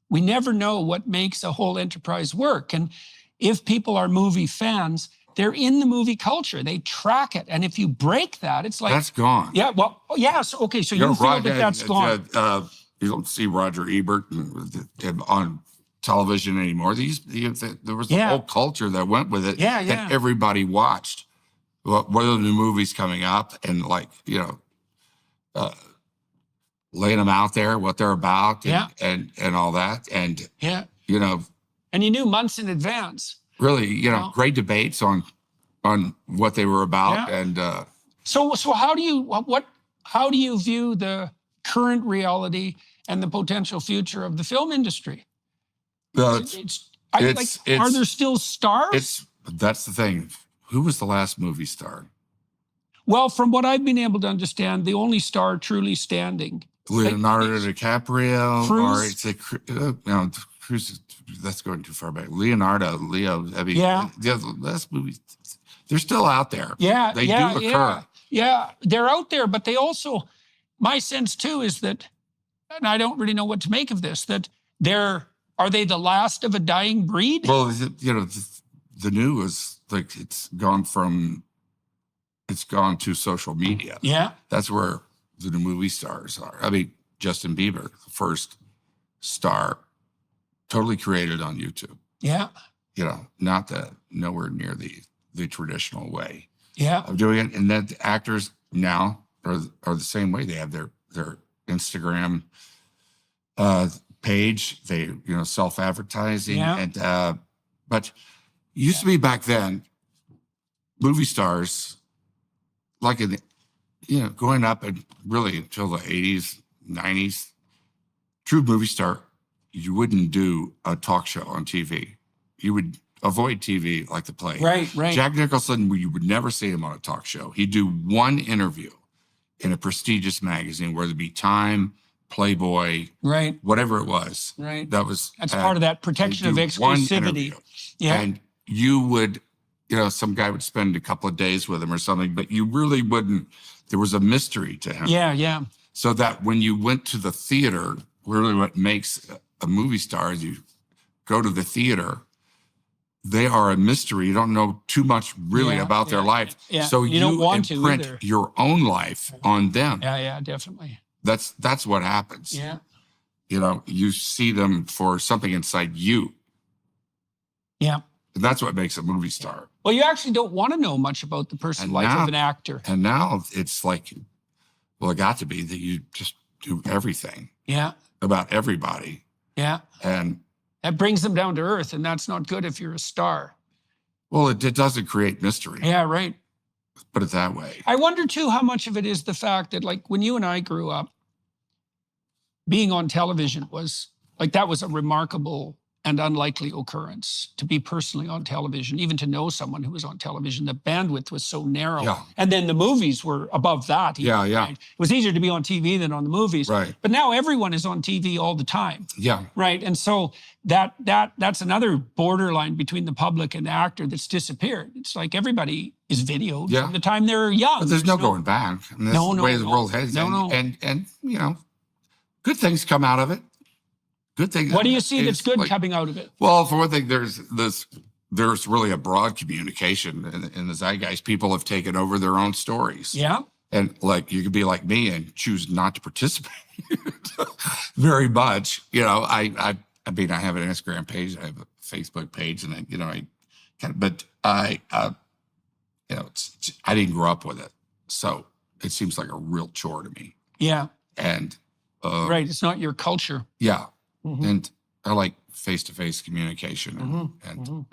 we never know what makes a whole enterprise work. And if people are movie fans, they're in the movie culture. They track it. And if you break that, it's like— that's gone. Yeah, well, yeah. So, okay, so you feel that's gone. You don't see Roger Ebert on television anymore. There was a whole culture that went with it that everybody watched. What are the new movies coming up? And laying them out there, what they're about, Yeah. and all that. And, Yeah. you know, And you knew months in advance. really, you know, great debates on what they were about. Yeah. And So how do you view the current reality and the potential future of the film industry? Are there still stars? That's the thing. Who was the last movie star? Well, from what I've been able to understand, the only star truly standing, Leonardo DiCaprio, Cruise? or it's no, Cruise. That's going too far back. Leo. I mean, Yeah. the last movies, they're still out there. Yeah, they do occur. Yeah, they're out there, but they also, my sense too is that, and I don't really know what to make of this, that are they the last of a dying breed? Well, you know, the new is like it's gone to social media. Yeah. That's where the new movie stars are. I mean, Justin Bieber, the first star, totally created on YouTube. Yeah. You know, nowhere near the traditional way. Yeah. Of doing it. And then the actors now are the same way. They have their Instagram page. They, you know, self-advertising. Yeah. And but used to be back then, movie stars, like going up and really until the 80s, 90s, true movie star, you wouldn't do a talk show on TV. You would avoid TV like the plague. Right. Jack Nicholson, you would never see him on a talk show. He'd do one interview in a prestigious magazine, whether it be Time, Playboy, right, whatever it was. Right. That's part of that protection of exclusivity. Yeah. And you would, you know, some guy would spend a couple of days with him or something, but you really wouldn't. There was a mystery to him. Yeah. So that when you went to the theater, really what makes a movie star is you go to the theater, they are a mystery. You don't know too much really about their life. Yeah. So you don't want imprint to your own life on them. Yeah, definitely. That's what happens. Yeah. You know, you see them for something inside you. Yeah. And that's what makes a movie star. Well, you actually don't want to know much about the personal life of an actor. And now it's like, well, it got to be that you just do everything. Yeah. About everybody. Yeah. And that brings them down to earth, and that's not good if you're a star. Well, it doesn't create mystery. Yeah, right. Put it that way. I wonder, too, how much of it is the fact that, like, when you and I grew up, being on television was, like, that was a remarkable and unlikely occurrence to be personally on television, even to know someone who was on television. The bandwidth was so narrow. Yeah. And then the movies were above that. Yeah. Right? It was easier to be on TV than on the movies. Right. But now everyone is on TV all the time. Yeah. Right. And so that's another borderline between the public and the actor that's disappeared. It's like everybody is videoed from the time they're young. But there's no going back. And that's the way the world heads. And you know, good things come out of it. Good thing. What do you see that's good coming out of it? Well, for one thing, there's really a broad communication in the zeitgeist. People have taken over their own stories. Yeah. And like you could be like me and choose not to participate very much. You know, I mean, I have an Instagram page, I have a Facebook page, and you know, I didn't grow up with it, so it seems like a real chore to me. Yeah. And right, it's not your culture. Yeah. Mm-hmm. And I like face-to-face communication, and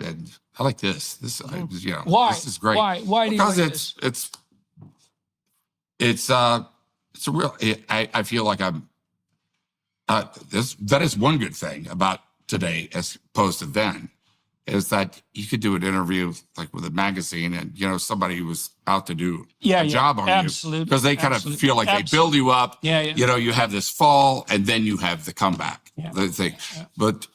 I like this. You know, why? This is great. Why do you like this? It's a real. I feel like I'm. That is one good thing about today, as opposed to then, is that you could do an interview like with a magazine, and you know somebody who was out to do a job on you, because they kind of feel like they build you up. Yeah. You know, you have this fall, and then you have the comeback. Yeah. The thing, but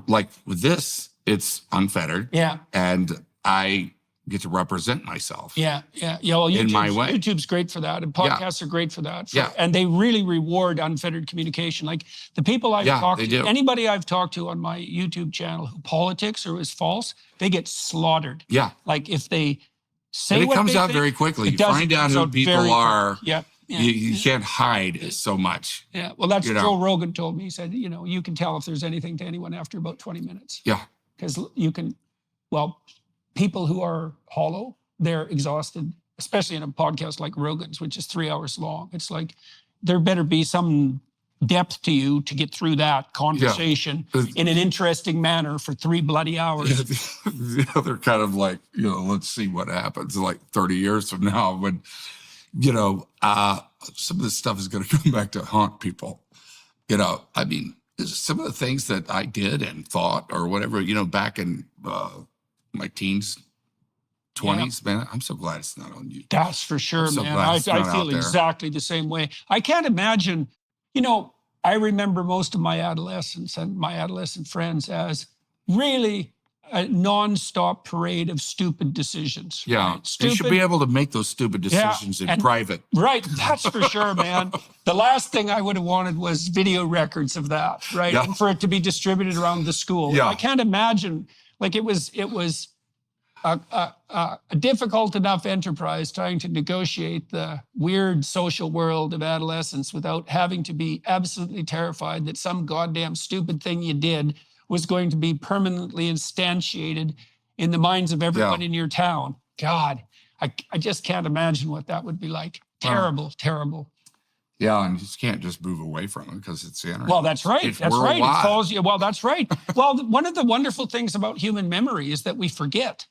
like with this, it's unfettered. Yeah, and I get to represent myself. Yeah. Well, in my way. YouTube's great for that, and podcasts are great for that. Yeah, and they really reward unfettered communication. Like the people I've talked to, anybody I've talked to on my YouTube channel who politics or is false, they get slaughtered. Yeah, like if they say it comes out very quickly. You find out who people are. Yeah. You can't hide so much. Yeah, well, that's what Joe Rogan told me. He said, you know, you can tell if there's anything to anyone after about 20 minutes. Yeah. Because you can, well, people who are hollow, they're exhausted, especially in a podcast like Rogan's, which is 3 hours long. It's like, there better be some depth to you to get through that conversation in an interesting manner for 3 bloody hours. The other kind of like, let's see what happens like 30 years from now when, some of this stuff is going to come back to haunt people. I mean, some of the things that I did and thought or whatever, back in my teens, 20s, man, I'm so glad it's not on YouTube. That's for sure, so man. I feel exactly the same way. I can't imagine, I remember most of my adolescence and my adolescent friends as really a nonstop parade of stupid decisions. Yeah. Right? Stupid. You should be able to make those stupid decisions in private. Right. That's for sure, man. The last thing I would have wanted was video records of that, right? Yeah. And for it to be distributed around the school. Yeah. I can't imagine, like it was a difficult enough enterprise trying to negotiate the weird social world of adolescence without having to be absolutely terrified that some goddamn stupid thing you did was going to be permanently instantiated in the minds of everyone in your town. God, I just can't imagine what that would be like. Terrible, terrible. Yeah, and you just can't just move away from it because it's the internet. Well, that's right. It's that's right. worldwide. It follows you. Well, that's right. Well, one of the wonderful things about human memory is that we forget.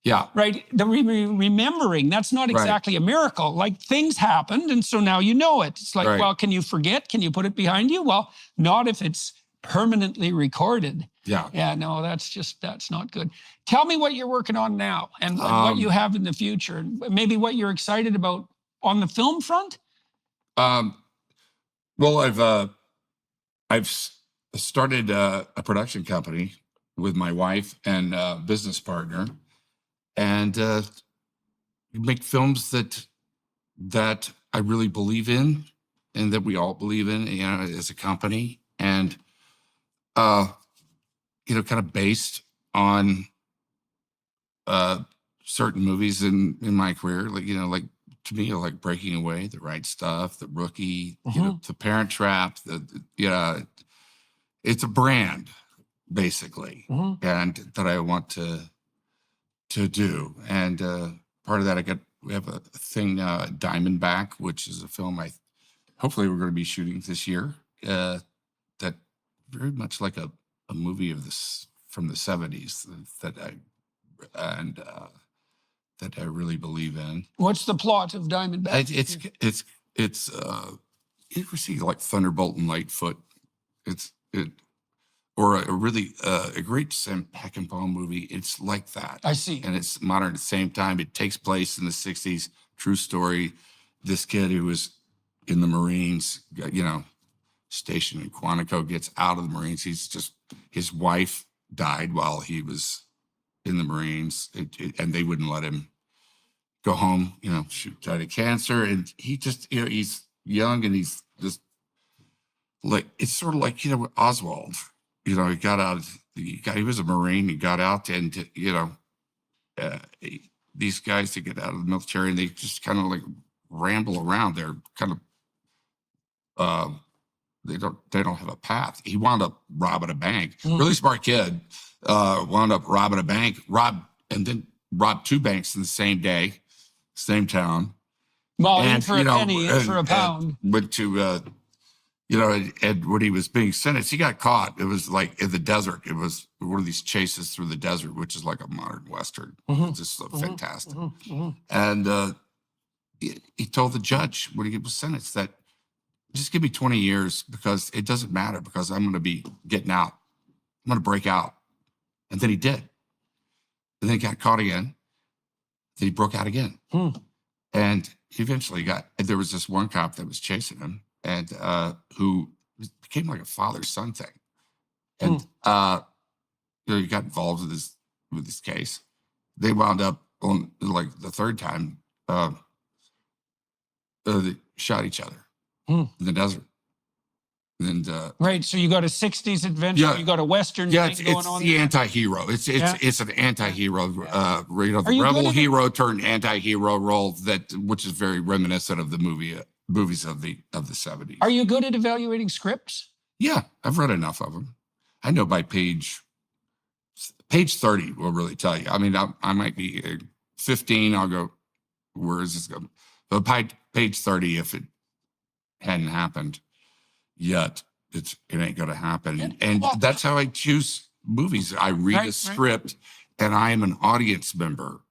Yeah. Right. The remembering, that's not exactly a miracle. Like things happened. And so now you know it. It's like, well, can you forget? Can you put it behind you? Well, not if it's permanently recorded. Yeah. Yeah, no, that's not good. Tell me what you're working on now and what you have in the future. And maybe what you're excited about on the film front. Well, I've started a production company with my wife and business partner. And make films that I really believe in and that we all believe in, as a company. And, kind of based on certain movies in my career, like to me, like Breaking Away, The Right Stuff, The Rookie, The Parent Trap, it's a brand, basically, and that I want to do. And part of that, we have a thing, Diamondback, which is a film hopefully we're going to be shooting this year, that very much like a movie of this from the 70s that I really believe in. What's the plot of Diamondback? It's you ever see like Thunderbolt and Lightfoot? Or a great Sam Peckinpah movie. It's like that. I see. And it's modern at the same time. It takes place in the 60s. True story. This kid who was in the Marines, stationed in Quantico, gets out of the Marines. His wife died while he was in the Marines, and they wouldn't let him go home. She died of cancer. And he just, he's young and he's just like, it's sort of like, Oswald. He got out. He was a Marine. He got out, and these guys to get out of the military, and they just kind of like ramble around. They're kind of they don't have a path. He wound up robbing a bank. Really smart kid. Wound up robbing a bank. Robbed 2 banks in the same day, same town. Well, in for a penny, in for a pound. Went to. And when he was being sentenced, he got caught. It was like in the desert. It was one of these chases through the desert, which is like a modern Western. It's just fantastic. And he told the judge when he was sentenced that just give me 20 years because it doesn't matter because I'm going to be getting out. I'm going to break out. And then he did. And then he got caught again. Then he broke out again. And he eventually there was this one cop that was chasing him. And who became like a father-son thing, and he got involved with this case. They wound up on like the 3rd time, they shot each other in the desert. And right, so you got a 60s adventure, you got a Western thing going on. It's the anti-hero. It's an anti-hero. The rebel hero turned anti-hero role which is very reminiscent of the movies of the 70s. Are you good at evaluating scripts? Yeah, I've read enough of them. I know by page 30 will really tell you. I mean, I might be 15. I'll go, where is this going? But by page 30, if it hadn't happened, yet it ain't going to happen. Yeah. And Well, that's how I choose movies. I read Right, a right. script and I am an audience member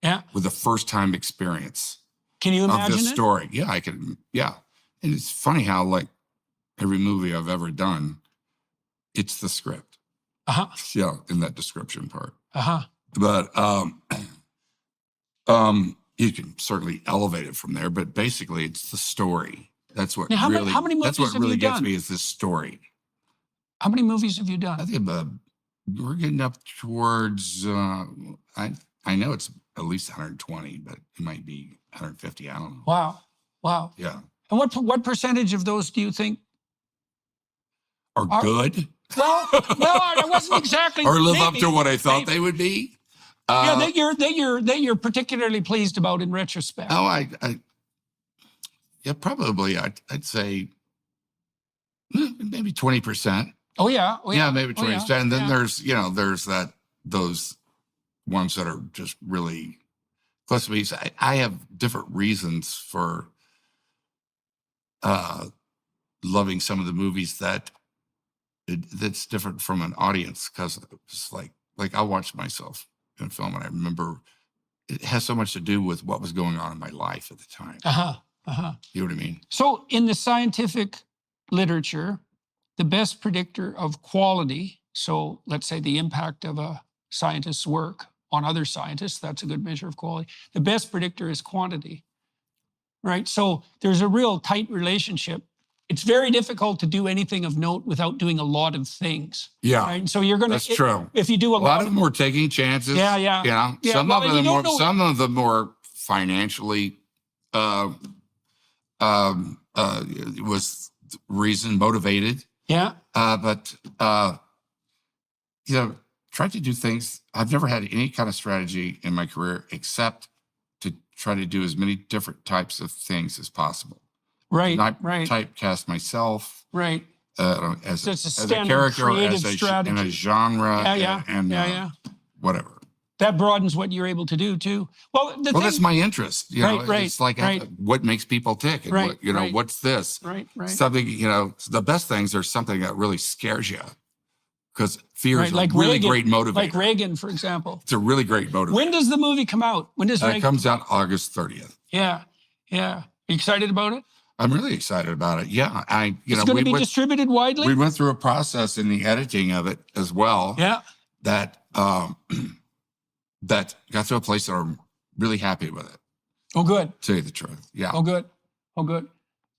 Yeah. with a first time experience Can you of imagine this it? story. Yeah, I can. Yeah. And it's funny how like every movie I've ever done, it's the script. Uh-huh. Yeah, in that description part. Uh-huh. But you can certainly elevate it from there, but basically it's the story. That's what Now, how really many that's movies what have really you gets done? me is this story. How many movies have you done? I think we're getting up towards I know it's at least 120, but it might be 150. I don't know. Wow. Wow. Yeah. And what percentage of those do you think Are good? Well, I wasn't exactly or live up maybe, to what I thought maybe. they would be. Yeah, that you're particularly pleased about in retrospect. Oh, yeah, probably. I'd say maybe 20%. Oh yeah. Oh, Yeah, maybe 20%. yeah. And then Yeah. there's those ones that are just really close to me. So I have different reasons for loving some of the movies that's different from an audience, because it's like I watched myself in film and I remember it has so much to do with what was going on in my life at the time. Uh-huh. Uh-huh. You know what I mean? So in the scientific literature, the best predictor of quality, so let's say the impact of a scientist's work on other scientists, that's a good measure of quality. The best predictor is quantity, right? So there's a real tight relationship. It's very difficult to do anything of note without doing a lot of things. Yeah. Right? So you're going to, That's true. If you do A lot of them were taking chances. Yeah, yeah. You know, Yeah, some well, of and you them don't more, know- some of them more financially was reason motivated. Yeah. But try to do things. I've never had any kind of strategy in my career except to try to do as many different types of things as possible. Right. Not right. typecast myself. Right. As So it's a as a standard character, creative in strategy. a genre, Yeah. and Yeah. whatever. That broadens what you're able to do too. Well, That's my interest. You know, Right, it's like right. what makes people tick, and Right, what, what's this? Right. Something, the best things are something that really scares you, because fear is Like a really Reagan, great motivator. Like Reagan, for example. It's a really great motivator. When does the movie come out? When does Reagan? It comes out August 30th. Yeah. You excited about it? I'm really excited about it. Yeah, It's going to be distributed widely. We went through a process in the editing of it as well. Yeah. That that got to a place that I'm really happy with it. Oh, good. To tell you the truth. Yeah. Oh, good. I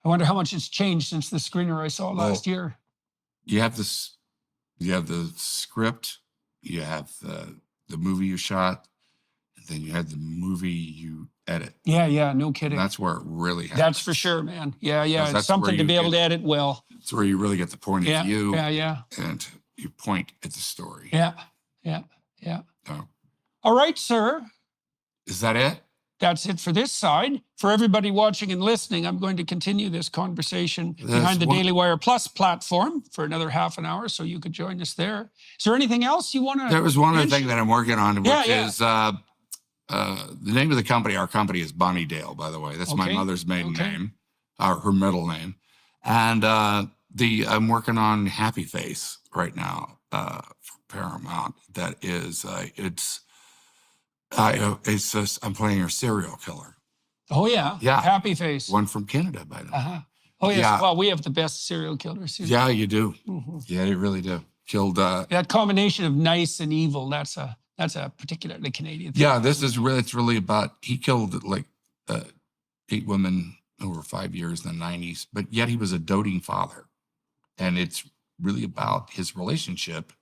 wonder how much it's changed since the screener I saw last year. You have this. You have the script. You have the movie you shot. And then you have the movie you edit. Yeah. No kidding. And that's where it really happens. That's for sure, man. Yeah. It's That's something to be able to edit well. It's where you really get the point of view. Yeah. And you point at the story. Yeah. So, all right, sir. is that it? That's it for this side. For everybody watching and listening, I'm going to continue this conversation behind the Daily Wire Plus platform for another half an hour, so you could join us there. Is there anything else you want to? There was one other thing that I'm working on, which is the name of the company. Our company is Bonnie Dale, by the way. That's my mother's maiden name, her middle name. And I'm working on Happy Face right now for Paramount. That is, I'm playing a serial killer. Oh yeah. Happy Face. One from Canada, by the way. Oh yes. Yeah. Well, we have the best serial killers. Yeah, you do. Mm-hmm. Yeah, you really do. Killed. That combination of nice and evil. That's a particularly Canadian thing. Yeah, this is really. It's really about. He killed like 8 women over 5 years in the 90s, but yet he was a doting father, and it's really about his relationship.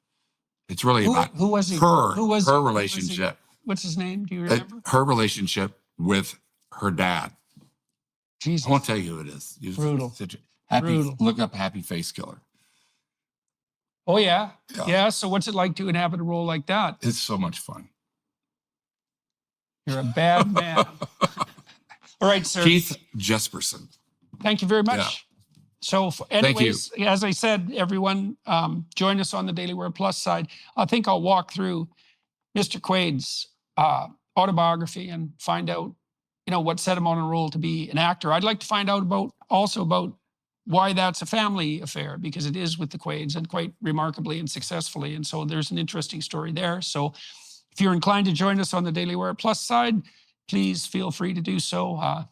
It's really about who was he? Her relationship. What's his name? Do you remember? Her relationship with her dad. Jesus. I won't tell you who it is. Brutal. Brutal. Look up Happy Face Killer. Oh, yeah. So what's it like to inhabit a role like that? It's so much fun. You're a bad man. All right, sir. Keith Jesperson. Thank you very much. Yeah. So anyways, Thank you. As I said, everyone, join us on the Daily Wire Plus side. I think I'll walk through Mr. Quaid's autobiography and find out, what set him on a role to be an actor. I'd like to find out about why that's a family affair, because it is with the Quaids, and quite remarkably and successfully. And so there's an interesting story there. So if you're inclined to join us on the Daily Wire Plus side, please feel free to do so.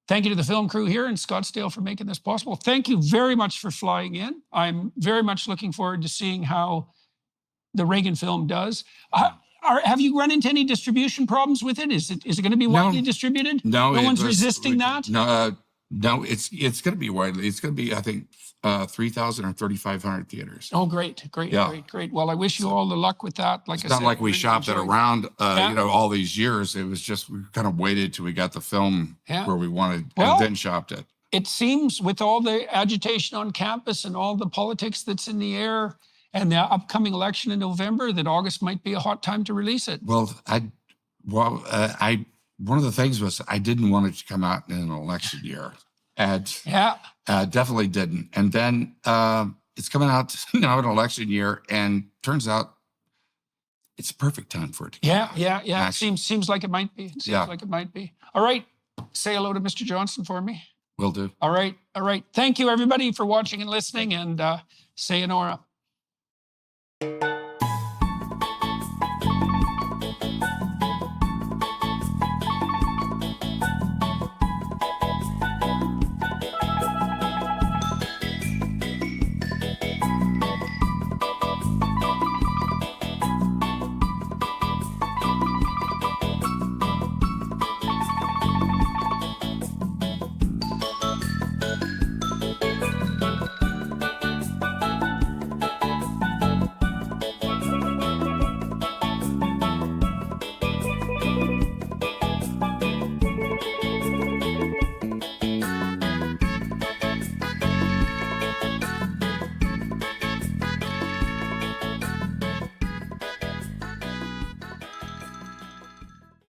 Thank you to the film crew here in Scottsdale for making this possible. Thank you very much for flying in. I'm very much looking forward to seeing how the Reagan film does. Have you run into any distribution problems with it? Is it going to be widely distributed? No, no one's resisting that. No, it's going to be widely. It's going to be, I think, 3,000 or 3,500 theaters. Oh, great. Well, I wish you all the luck with that. Like it's not like we shopped it around, all these years. It was just, we kind of waited till we got the film where we wanted, and then shopped it. It seems with all the agitation on campus and all the politics that's in the air and the upcoming election in November, that August might be a hot time to release it. Well, one of the things was I didn't want it to come out in an election year. And definitely didn't. And then it's coming out now in an election year, and turns out it's a perfect time for it to come out. Yeah. Seems like it might be. Like it might be. All right. Say hello to Mr. Johnson for me. Will do. All right. Thank you, everybody, for watching and listening, and sayonara.